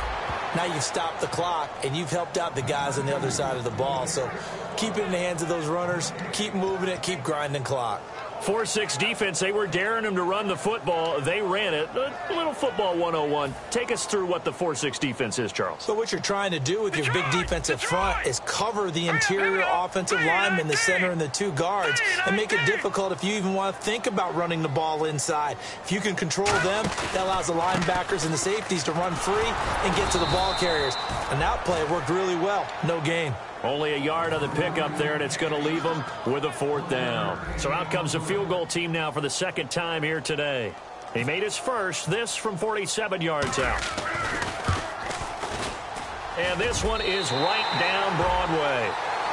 D: now you've stopped the clock and you've helped out the guys on the other side of the ball. So keep it in the hands of those runners. Keep moving it. Keep grinding clock.
C: 4-6 defense, they were daring him to run the football. They ran it. A little football 101. Take us through what the 4-6 defense is, Charles.
D: So what you're trying to do with your big defensive front is cover the interior offensive linemen, the center, and the 2 guards, and make it difficult if you even want to think about running the ball inside. If you can control them, that allows the linebackers and the safeties to run free and get to the ball carriers. And that play worked really well. No gain.
C: Only a yard on the pickup there, and it's going to leave them with a 4th down. So out comes the field goal team now for the 2nd time here today. He made his first, this from 47 yards out. And this one is right down Broadway.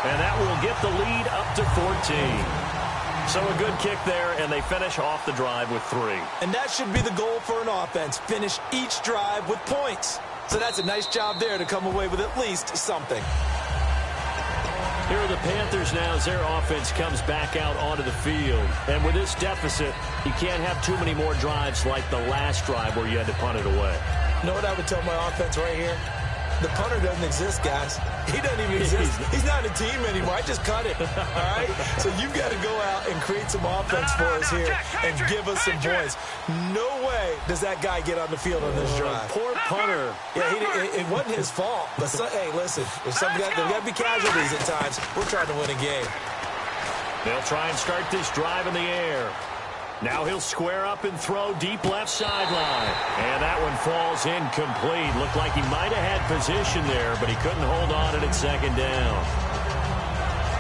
C: And that will get the lead up to 14. So a good kick there, and they finish off the drive with 3.
D: And that should be the goal for an offense. Finish each drive with points. So that's a nice job there to come away with at least something.
C: Here are the Panthers now as their offense comes back out onto the field. And with this deficit, you can't have too many more drives like the last drive where you had to punt it away.
D: You know what I would tell my offense right here? The punter doesn't exist, guys. He doesn't even exist. He's not a team anymore. I just cut it, all right? So you've got to go out and create some offense for us here and give us some points. No way does that guy get on the field on this drive.
C: Poor punter.
D: Yeah, it wasn't his fault. But, hey, listen, there's got to be casualties at times. We're trying to win a game.
C: They'll try and start this drive in the air. Now he'll square up and throw deep left sideline. And that one falls incomplete. Looked like he might have had position there, but he couldn't hold on to it second down.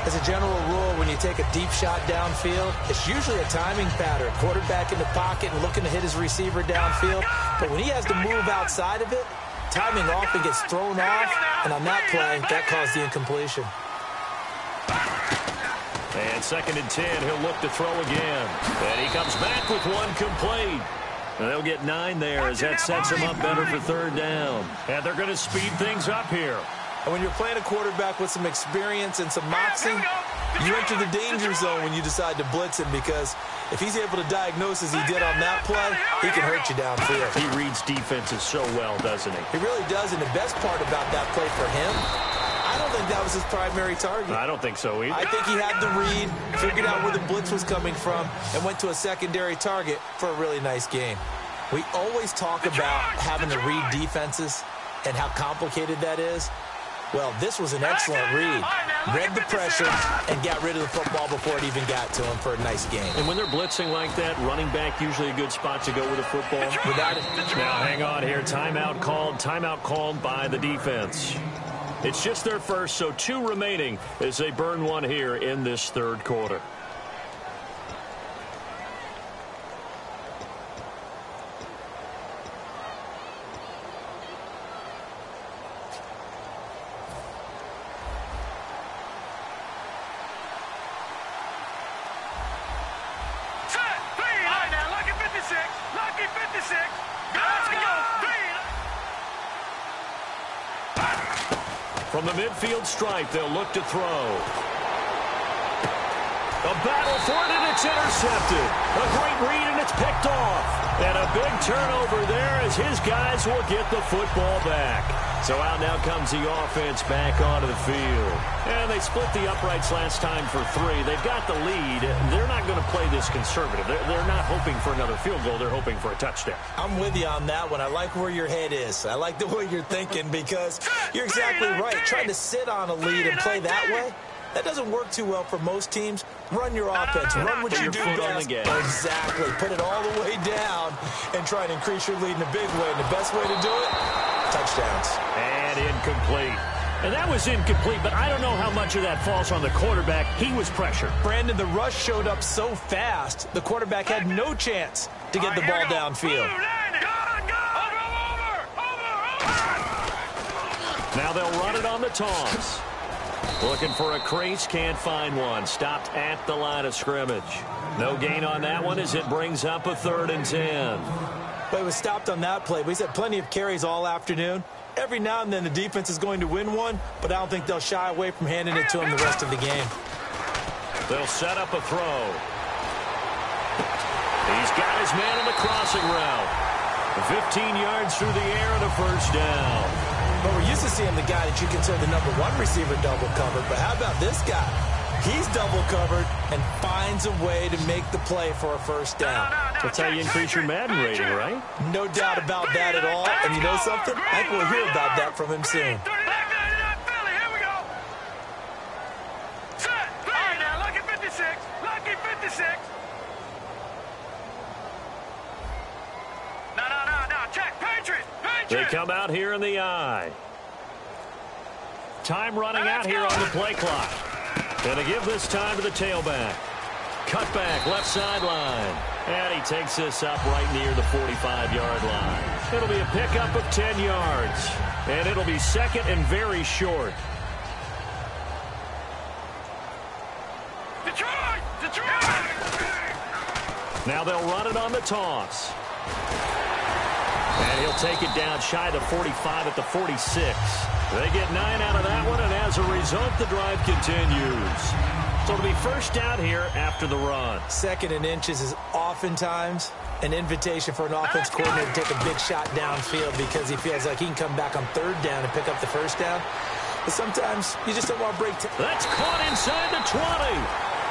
D: As a general rule, when you take a deep shot downfield, it's usually a timing pattern. Quarterback in the pocket and looking to hit his receiver downfield. But when he has to move outside of it, timing often gets thrown off. And on that play, that caused the incompletion.
C: And 2nd and 10, he'll look to throw again. And he comes back with one complete. And they'll get 9 there as that sets him up better for 3rd down. And they're going to speed things up here.
D: And when you're playing a quarterback with some experience and some moxie, you enter the danger zone when you decide to blitz him, because if he's able to diagnose as he did on that play, he can hurt you downfield.
C: He reads defenses so well, doesn't he?
D: He really does, and the best part about that play for him, I don't think that was his primary target.
C: I don't think so either.
D: I think he had the read, figured out where the blitz was coming from, and went to a secondary target for a really nice game. We always talk about having to read defenses and how complicated that is. Well, this was an excellent read. Read the pressure and got rid of the football before it even got to him for a nice game.
C: And when they're blitzing like that, running back usually a good spot to go with a football.
D: Without it.
C: Now, hang on here. Timeout called by the defense. It's just their first, so 2 remaining as they burn one here in this 3rd quarter. From the midfield stripe, they'll look to throw. A battle for it, and it's intercepted. A great read, and it's picked off. And a big turnover there as his guys will get the football back. So out now comes the offense back onto the field. And they split the uprights last time for 3. They've got the lead. They're not going to play this conservative. They're not hoping for another field goal. They're hoping for a touchdown.
D: I'm with you on that one. I like where your head is. I like the way you're thinking, because you're exactly right. Trying to sit on a lead and play that way, that doesn't work too well for most teams. Run your offense. Run what you do best. Exactly. Put it all the way down and try and increase your lead in a big way. And the best way to do it, touchdowns.
C: And incomplete. And that was incomplete, but I don't know how much of that falls on the quarterback. He was pressured.
D: Brandon, the rush showed up so fast, the quarterback had no chance to get the ball downfield.
C: Now they'll run it on the toss. Looking for a crease, can't find one. Stopped at the line of scrimmage. No gain on that one as it brings up a 3rd and 10.
D: But it was stopped on that play. He's had plenty of carries all afternoon. Every now and then the defense is going to win one, but I don't think they'll shy away from handing it to him the rest of the game.
C: They'll set up a throw. He's got his man on the crossing route. 15 yards through the air and a 1st down.
D: But we're used to seeing the guy that you consider the #1 receiver double covered. But how about this guy? He's double covered and finds a way to make the play for a 1st down.
C: That's how you increase your Madden rating, right?
D: No doubt about that at all. And you know something? I think we'll hear about that from him soon.
C: They come out here in the eye. Time running out here on the play clock. Going to give this time to the tailback. Cut back, left sideline. And he takes this up right near the 45-yard line. It'll be a pickup of 10 yards. And it'll be 2nd and very short.
E: Detroit! Detroit!
C: Now they'll run it on the toss. And he'll take it down shy of the 45 at the 46. They get 9 out of that one, and as a result, the drive continues. So it'll be first down here after the run.
D: 2nd and inches is oftentimes an invitation for an offense coordinator to take a big shot downfield because he feels like he can come back on 3rd down and pick up the 1st down. But sometimes you just don't want to break.
C: That's caught inside the 20.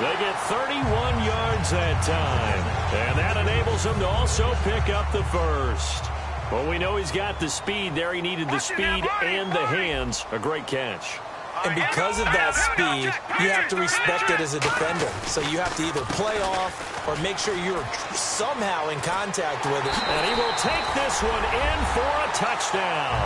C: They get 31 yards that time. And that enables them to also pick up the 1st. Well, we know he's got the speed there. He needed the speed and the hands. A great catch.
D: And because of that speed, you have to respect it as a defender. So you have to either play off or make sure you're somehow in contact with it.
C: And he will take this one in for a touchdown.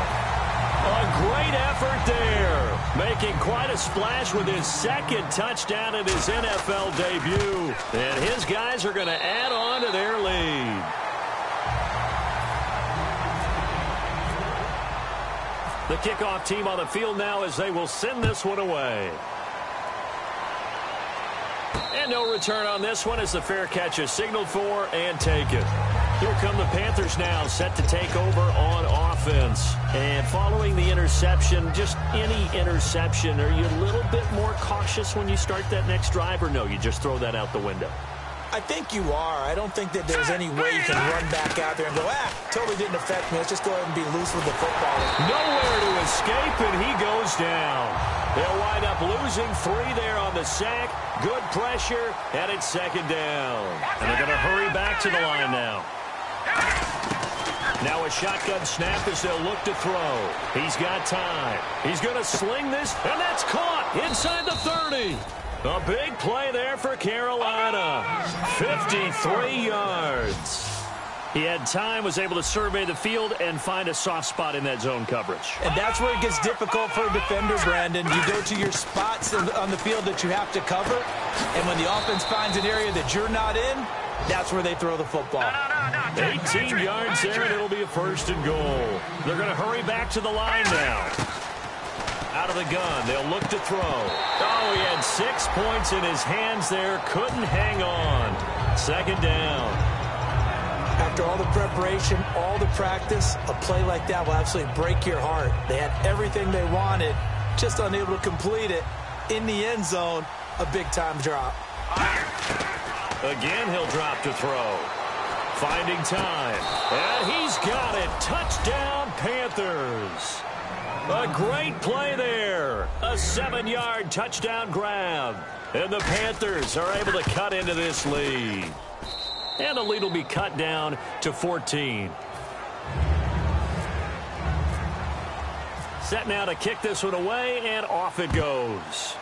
C: A great effort there. Making quite a splash with his 2nd touchdown in his NFL debut. And his guys are going to add on to their lead. The kickoff team on the field now as they will send this one away. And no return on this one as the fair catch is signaled for and taken. Here come the Panthers now, set to take over on offense. And following the interception, just any interception, are you a little bit more cautious when you start that next drive, or no, you just throw that out the window?
D: I think you are. I don't think that there's any way you can run back out there and go, totally didn't affect me. Let's just go ahead and be loose with the football.
C: Nowhere to escape, and he goes down. They'll wind up losing 3 there on the sack. Good pressure, and it's 2nd down. And they're going to hurry back to the line now. Now a shotgun snap as they'll look to throw. He's got time. He's going to sling this, and that's caught inside the 30. A big play there for Carolina. 53 yards. He had time, was able to survey the field and find a soft spot in that zone coverage.
D: And that's where it gets difficult for a defender, Brandon. You go to your spots on the field that you have to cover, and when the offense finds an area that you're not in, that's where they throw the football.
C: 18 yards there, and it'll be a 1st and goal. They're going to hurry back to the line now. Out of the gun, they'll look to throw. Oh, he had 6 points in his hands there. Couldn't hang on. 2nd down.
D: After all the preparation, all the practice, a play like that will absolutely break your heart. They had everything they wanted, just unable to complete it. In the end zone, a big-time drop.
C: Again, he'll drop to throw. Finding time. And he's got it. Touchdown, Panthers. A great play there. A 7-yard touchdown grab. And the Panthers are able to cut into this lead. And the lead will be cut down to 14. Set now to kick this one away, and off it goes.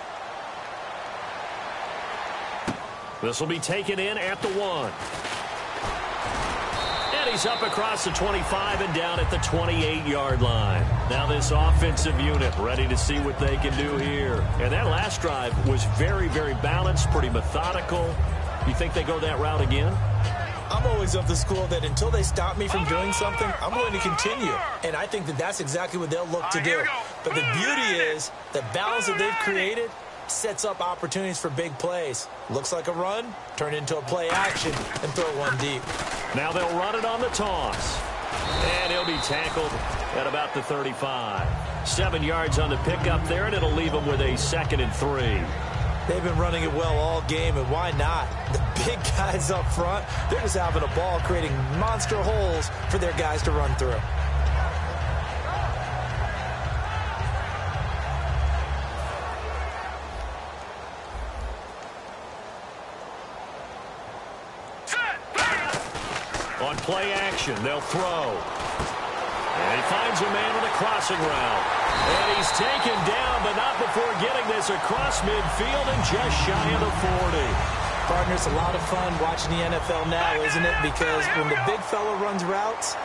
C: This will be taken in at the 1. And he's up across the 25 and down at the 28-yard line. Now this offensive unit ready to see what they can do here. And that last drive was very, very balanced, pretty methodical. You think they go that route again?
D: I'm always of the school that until they stop me from doing something, I'm going to continue. And I think that that's exactly what they'll look to do. But the beauty is the balance that they've created sets up opportunities for big plays. Looks like a run, turn into a play action, and throw one deep.
C: Now they'll run it on the toss. And he'll be tackled at about the 35. 7 yards on the pickup there, and it'll leave him with a 2nd and 3.
D: They've been running it well all game, and why not? The big guys up front, they're just having a ball, creating monster holes for their guys to run through.
C: On play action, they'll throw. And he finds a man on a crossing route. And he's taken down, but not before getting this across midfield and just shy of the 40.
D: Partner, it's a lot of fun watching the NFL now, isn't it? Because when the big fella runs routes,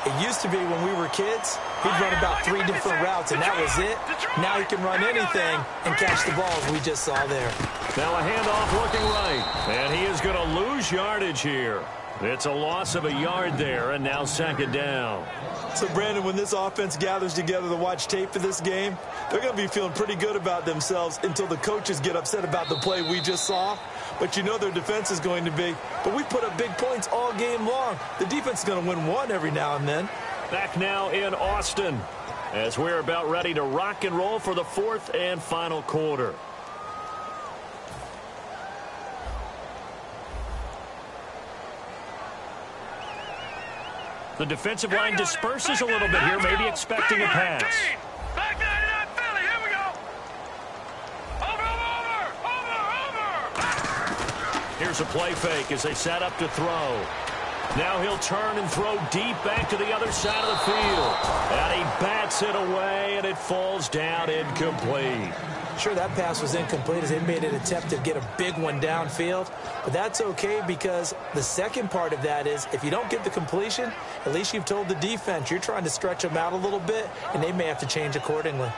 D: it used to be when we were kids, he'd run about 3 different routes, and that was it. Now he can run anything and catch the balls we just saw there.
C: Now a handoff looking right. And he is going to lose yardage here. It's a loss of a yard there, and now 2nd down.
D: So, Brandon, when this offense gathers together to watch tape for this game, they're going to be feeling pretty good about themselves until the coaches get upset about the play we just saw. but you know their defense is going to be. But we put up big points all game long. The defense is going to win one every now and then.
C: Back now in Austin as we're about ready to rock and roll for the fourth and final quarter. The defensive line disperses a little bit here, maybe expecting a pass.
E: Back 99 Philly, here we go. Over.
C: Here's a play fake as they set up to throw. Now he'll turn and throw deep back to the other side of the field. And he bats it away, and it falls down incomplete.
D: Sure, that pass was incomplete as they made an attempt to get a big one downfield. But that's okay because the second part of that is if you don't get the completion, at least you've told the defense you're trying to stretch them out a little bit, and they may have to change accordingly.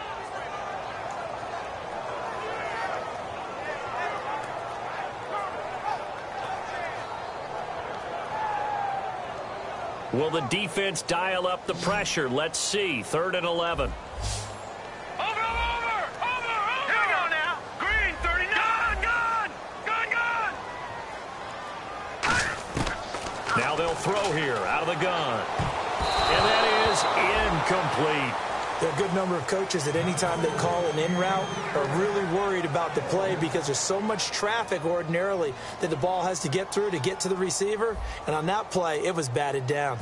C: Will the defense dial up the pressure? Let's see. 3rd and 11.
E: Over. Here we go now. Green, 39. Gun.
C: Now they'll throw here out of the gun. And that is incomplete.
D: There are a good number of coaches at any time they call an in route are really worried about the play because there's so much traffic ordinarily that the ball has to get through to get to the receiver. And on that play, it was batted down.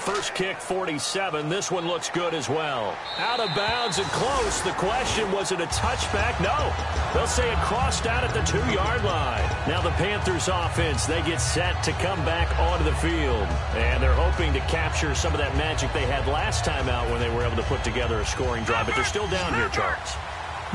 C: First kick, 47. This one looks good as well. Out of bounds and close. The question, was it a touchback? No. They'll say it crossed out at the 2-yard line. Now the Panthers offense, they get set to come back onto the field. And they're hoping to capture some of that magic they had last time out when they were able to put together a scoring drive. But they're still down here, Charles.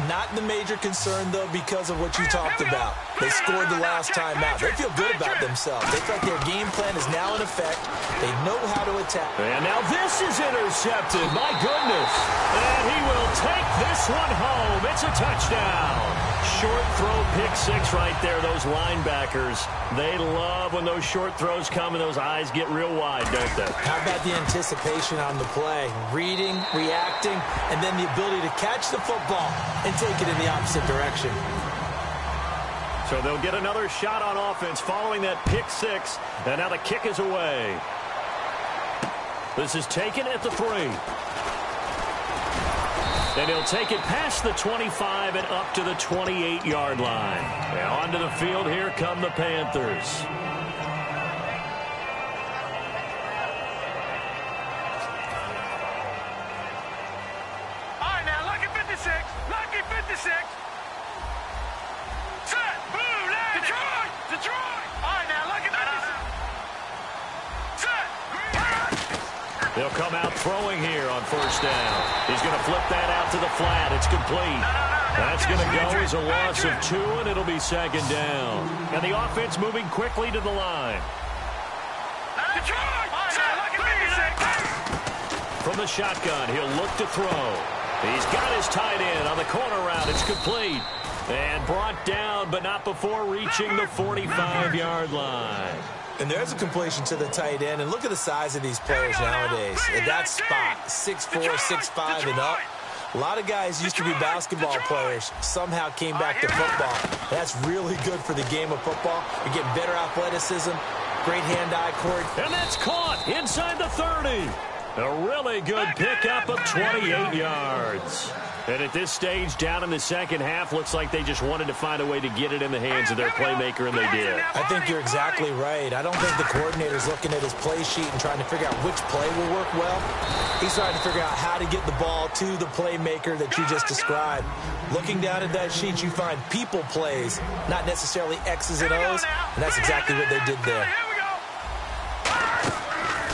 D: Not the major concern, though, because of what you talked about. They scored the last time out. They feel good about themselves. They feel like their game plan is now in effect. They know how to attack.
C: And now this is intercepted. My goodness. And he will take this one home. It's a touchdown. Short throw, pick six right there. Those linebackers, they love when those short throws come and those eyes get real wide, don't they?
D: How about the anticipation on the play? Reading, reacting, and then the ability to catch the football and take it in the opposite direction.
C: So they'll get another shot on offense following that pick six. And now the kick is away. This is taken at the 3. And he'll take it past the 25 and up to the 28-yard line. And onto the field, here come the Panthers.
E: All right, now, lucky 56. Lucky 56. Set. Boom, land. Detroit. All right, now, lucky 56. Set.
C: They'll come out throwing here on first down. He's going to flip that out to the flat. It's complete. That's going to go as a loss of 2, and it'll be 2nd down. And the offense moving quickly to the line.
E: Detroit. Set. Lucky 56.
C: From the shotgun, he'll look to throw. He's got his tight end on the corner route. It's complete. And brought down, but not before reaching the 45-yard line.
D: And there's a completion to the tight end. And look at the size of these players nowadays. At that spot, 6'4", 6'5", and up. A lot of guys used to be basketball players. Somehow came back to football. That's really good for the game of football. You're getting better athleticism, great hand-eye coordination.
C: And that's caught inside the 30. A really good pickup of 28 yards. And at this stage, down in the second half, looks like they just wanted to find a way to get it in the hands of their playmaker, and they did.
D: I think you're exactly right. I don't think the coordinator's looking at his play sheet and trying to figure out which play will work well. He's trying to figure out how to get the ball to the playmaker that you just described. Looking down at that sheet, you find people plays, not necessarily X's and O's, and that's exactly what they did there.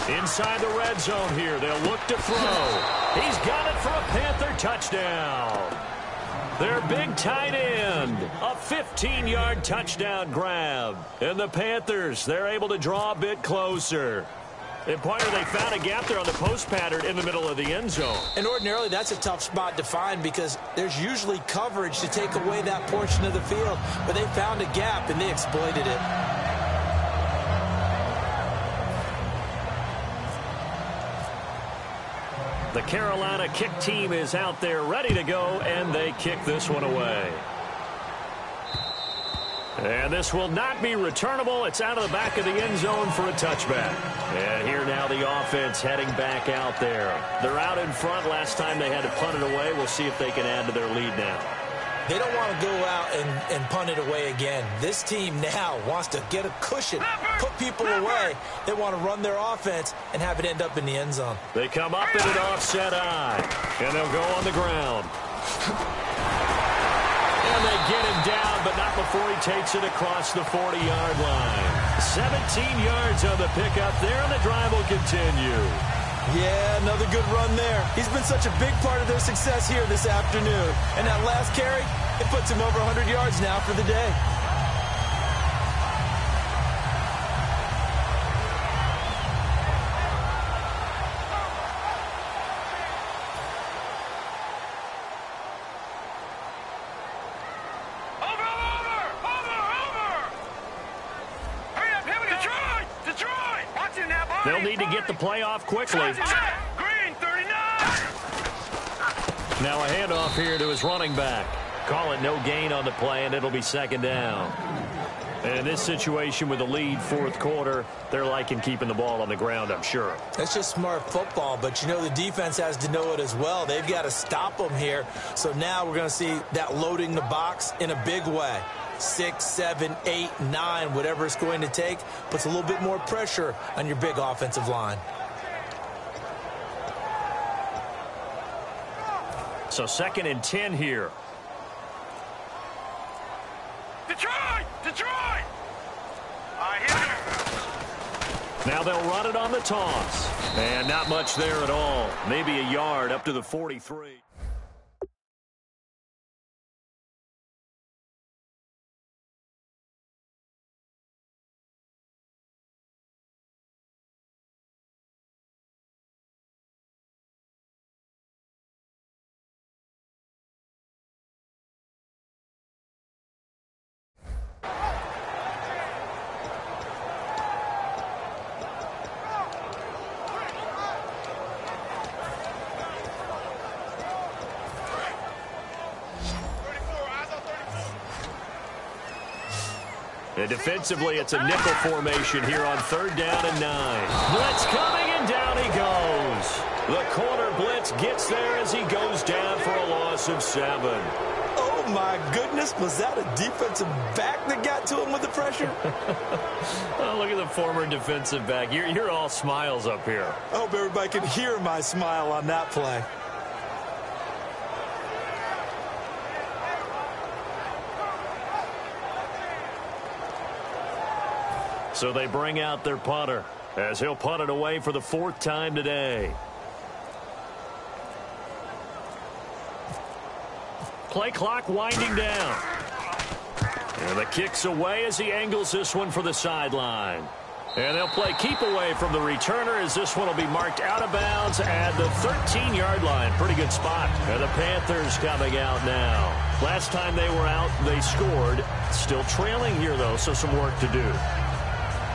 C: Inside the red zone here, they'll look to throw. He's got it for a Panther touchdown. Their big tight end, a 15-yard touchdown grab. And the Panthers, they're able to draw a bit closer. And Pointer, they found a gap there on the post pattern in the middle of the end zone.
D: And ordinarily, that's a tough spot to find because there's usually coverage to take away that portion of the field. But they found a gap, and they exploited it.
C: The Carolina kick team is out there ready to go, and they kick this one away. And this will not be returnable. It's out of the back of the end zone for a touchback. And here now the offense heading back out there. They're out in front. Last time they had to punt it away. We'll see if they can add to their lead now.
D: They don't want to go out and punt it away again. This team now wants to get a cushion, put people away. They want to run their offense and have it end up in the end zone.
C: They come up in an offset eye, and they'll go on the ground. And they get him down, but not before he takes it across the 40-yard line. 17 yards on the pickup there, and the drive will continue.
D: Yeah, another good run there. He's been such a big part of their success here this afternoon. And that last carry, it puts him over 100 yards now for the day.
C: They'll need to get the play off quickly.
E: Green 39.
C: Now a handoff here to his running back. Call it no gain on the play, and it'll be second down. And in this situation with the lead, fourth quarter, they're liking keeping the ball on the ground, I'm sure.
D: That's just smart football, but you know the defense has to know it as well. They've got to stop them here. So now we're going to see that loading the box in a big way. 6, 7, 8, 9, whatever it's going to take, puts a little bit more pressure on your big offensive line.
C: So 2nd and 10 here.
E: Detroit! Detroit! I hear you.
C: Now they'll run it on the toss. And not much there at all. Maybe a yard up to the 43. And defensively, it's a nickel formation here on 3rd down and 9. Blitz coming, and down he goes. The corner blitz gets there as he goes down for a loss of 7.
D: Oh, my goodness. Was that a defensive back that got to him with the pressure?
C: Oh, look at the former defensive back. You're all smiles up here.
D: I hope everybody can hear my smile on that play.
C: So they bring out their punter as he'll punt it away for the 4th time today. Play clock winding down. And the kick's away as he angles this one for the sideline. And they'll play keep away from the returner as this one will be marked out of bounds at the 13-yard line. Pretty good spot. And the Panthers coming out now. Last time they were out, they scored. Still trailing here, though, so some work to do.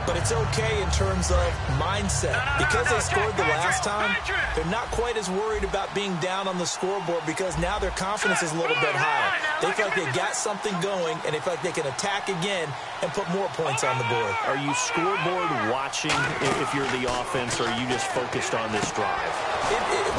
D: But it's okay in terms of mindset. Because they scored the last time, they're not quite as worried about being down on the scoreboard because now their confidence is a little bit higher. They feel like they got something going, and they feel like they can attack again and put more points on the board.
C: Are you scoreboard watching if you're the offense, or are you just focused on this drive?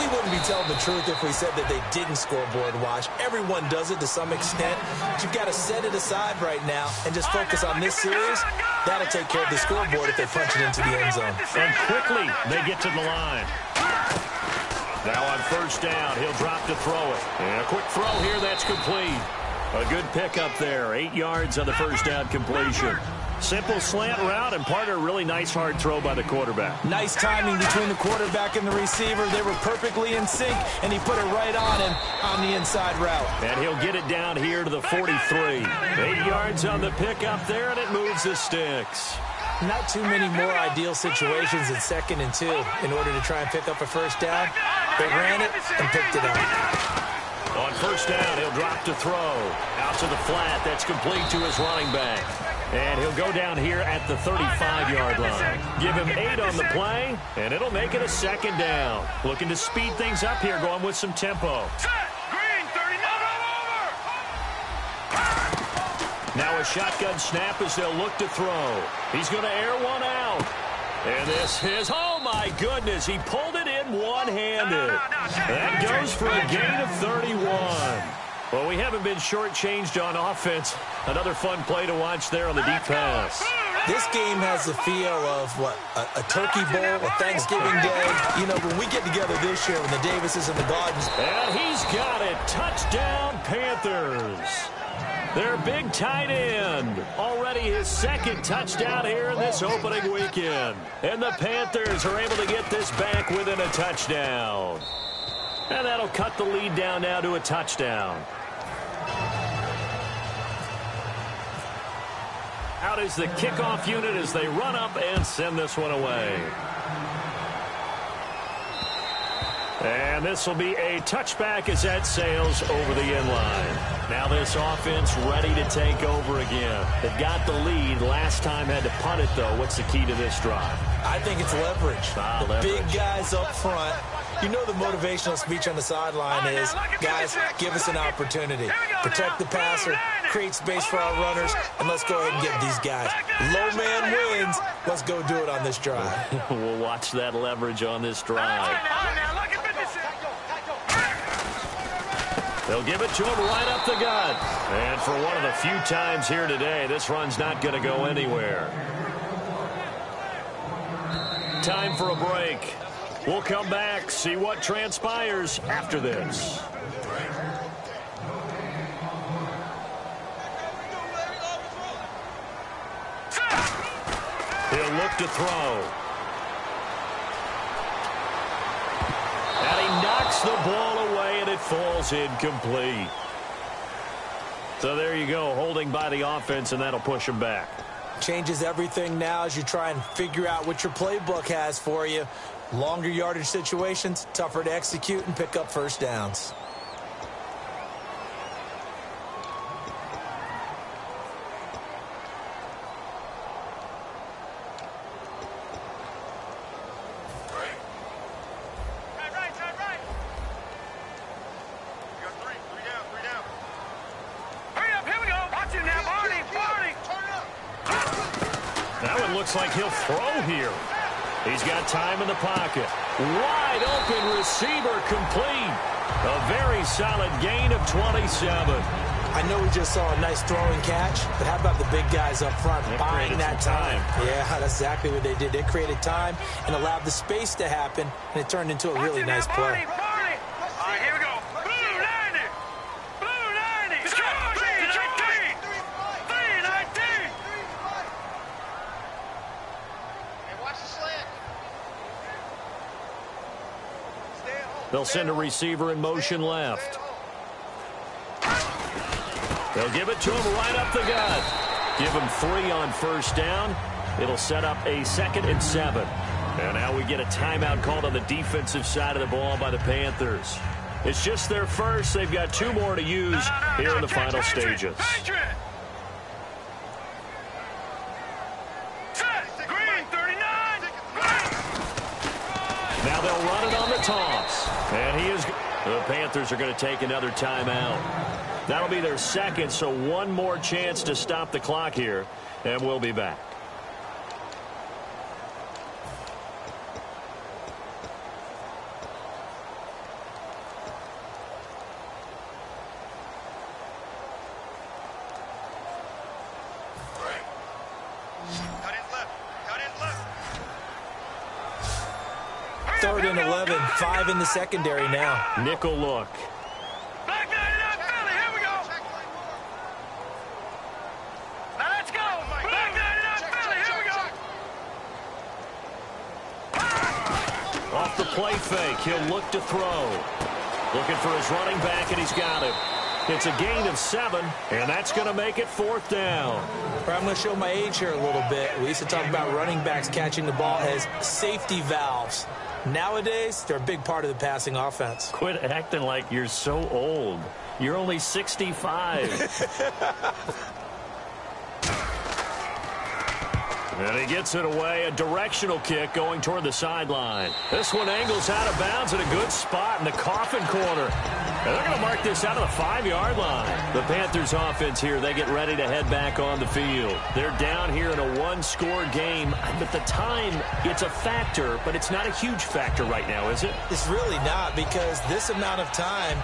D: We wouldn't be telling the truth if we said that they didn't scoreboard watch. Everyone does it to some extent. But you've got to set it aside right now and just focus on this series. That'll take care of the scoreboard if they punch it into the end zone.
C: And quickly, they get to the line. Now on 1st down, he'll drop to throw it. And a quick throw here, that's complete. A good pickup there. 8 yards on the 1st down completion. Simple slant route, and part of a really nice hard throw by the quarterback.
D: Nice timing between the quarterback and the receiver. They were perfectly in sync, and he put it right on him on the inside route.
C: And he'll get it down here to the 43. 8 yards on the pickup there, and it moves the sticks.
D: Not too many more ideal situations in 2nd and 2 in order to try and pick up a 1st down. They ran it and picked it up.
C: On 1st down, he'll drop to throw. Out to the flat. That's complete to his running back. And he'll go down here at the 35-yard line. Give him 8 on the play, and it'll make it a second down. Looking to speed things up here, going with some tempo.
E: Green, 39 over.
C: Now a shotgun snap as they'll look to throw. He's going to air one out. And this is, oh my goodness, he pulled it in one-handed. That goes for a gain of 31. Well, we haven't been shortchanged on offense. Another fun play to watch there on the deep pass.
D: This game has the feel of, what, a turkey bowl, a Thanksgiving day. You know, when we get together this year, when the Davises and the Gardens.
C: And he's got it. Touchdown, Panthers. Their big tight end. Already his second touchdown here in this opening weekend. And the Panthers are able to get this back within a touchdown. And that'll cut the lead down now to a touchdown. Out is the kickoff unit as they run up and send this one away. And this will be a touchback as that sails over the end line. Now this offense ready to take over again. They've got the lead. Last time had to punt it, though. What's the key to this drive?
D: I think it's leverage.
C: Leverage.
D: Big guys up front. You know the motivational speech on the sideline is, guys, give us an opportunity. Protect the passer, create space for our runners, and let's go ahead and get these guys. Low man wins. Let's go do it on this drive.
C: We'll watch that leverage on this drive. They'll give it to him right up the gut. And for one of the few times here today, this run's not going to go anywhere. Time for a break. We'll come back, see what transpires after this. He'll look to throw. And he knocks the ball away, and it falls incomplete. So there you go, holding by the offense, and that'll push him back.
D: Changes everything now as you try and figure out what your playbook has for you. Longer yardage situations, tougher to execute and pick up first downs.
C: Like he'll throw here. He's got time in the pocket. Wide open receiver complete. A very solid gain of 27.
D: I know we just saw a nice throwing catch, but how about the big guys up front buying that time? Yeah, that's exactly what they did. They created time and allowed the space to happen, and it turned into a really nice play.
C: They'll send a receiver in motion left. They'll give it to him right up the gut. Give him 3 on first down. It'll set up a 2nd and 7. And now we get a timeout called on the defensive side of the ball by the Panthers. It's just their first. They've got 2 more to use here in the final stages. Now they'll run it on the toss. And the Panthers are going to take another timeout. That'll be their 2nd, so 1 more chance to stop the clock here, and we'll be back.
D: Third and 11, 5 in the secondary now.
C: Nickel look.
E: Back 99 Philly, here we go. Now let's go. Back 99 Philly, here we go.
C: Off the play fake, he'll look to throw. Looking for his running back, and he's got him. It's a gain of 7, and that's going to make it 4th down.
D: I'm going to show my age here a little bit. We used to talk about running backs catching the ball as safety valves. Nowadays, they're a big part of the passing offense.
C: Quit acting like you're so old. You're only 65. And he gets it away, a directional kick going toward the sideline. This one angles out of bounds at a good spot in the coffin corner. And they're going to mark this out of the 5-yard line. The Panthers offense here, they get ready to head back on the field. They're down here in a one-score game. But the time, it's a factor, but it's not a huge factor right now, is it?
D: It's really not, because this amount of time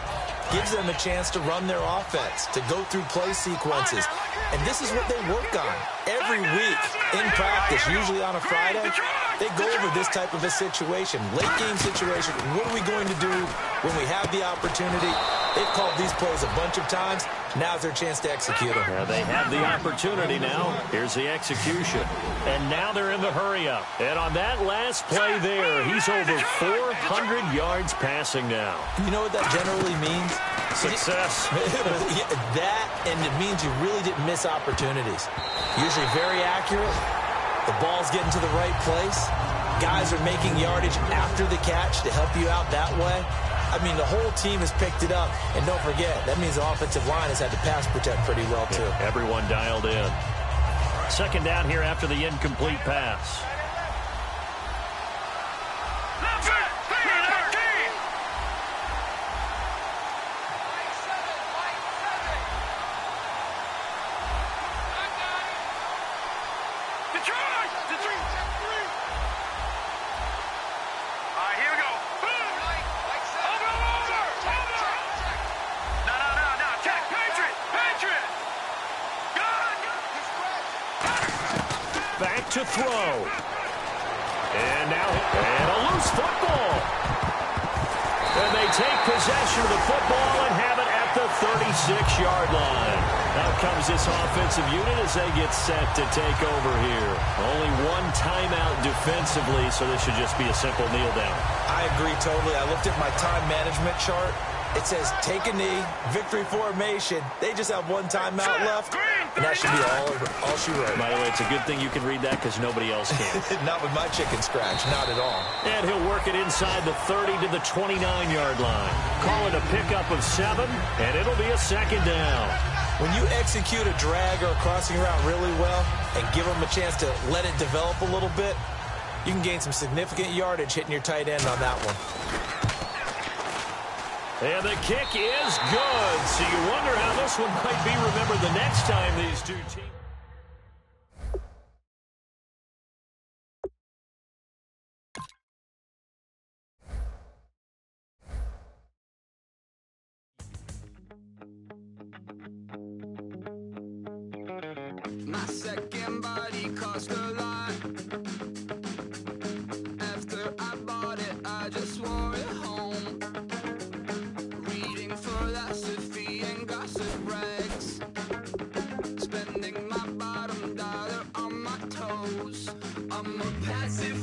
D: gives them a chance to run their offense, to go through play sequences. And this is what they work on every week in practice, usually on a Friday. They go over this type of a situation, late game situation. What are we going to do when we have the opportunity? They've called these plays a bunch of times. Now's their chance to execute them.
C: Yeah, they have the opportunity now. Here's the execution. And now they're in the hurry-up. And on that last play there, he's over 400 yards passing now.
D: You know what that generally means?
C: Success.
D: That, and it means you really didn't miss opportunities. Usually very accurate. The ball's getting to the right place. Guys are making yardage after the catch to help you out that way. I mean, the whole team has picked it up. And don't forget, that means the offensive line has had to pass protect pretty well, too.
C: Yeah, everyone dialed in. Second down here after the incomplete pass. Back to throw. And now a loose football. And they take possession of the football and have it at the 36-yard line. Out comes this offensive unit as they get set to take over here. Only one timeout defensively, so this should just be a simple kneel down.
D: I agree totally. I looked at my time management chart. It says take a knee, victory formation. They just have one timeout left, and that should be all she wrote.
C: By the way, it's a good thing you can read that because nobody else can.
D: Not with my chicken scratch, not at all.
C: And he'll work it inside the 30 to the 29-yard line. Call it a pickup of 7, and it'll be a second down.
D: When you execute a drag or a crossing route really well and give them a chance to let it develop a little bit, you can gain some significant yardage hitting your tight end on that one.
C: And the kick is good. So you wonder how this one might be remembered the next time these two teams.
B: My second body cost a lot. After I bought it, I just wore it home. Reading philosophy and gossip rags. Spending my bottom dollar on my toes. I'm a passive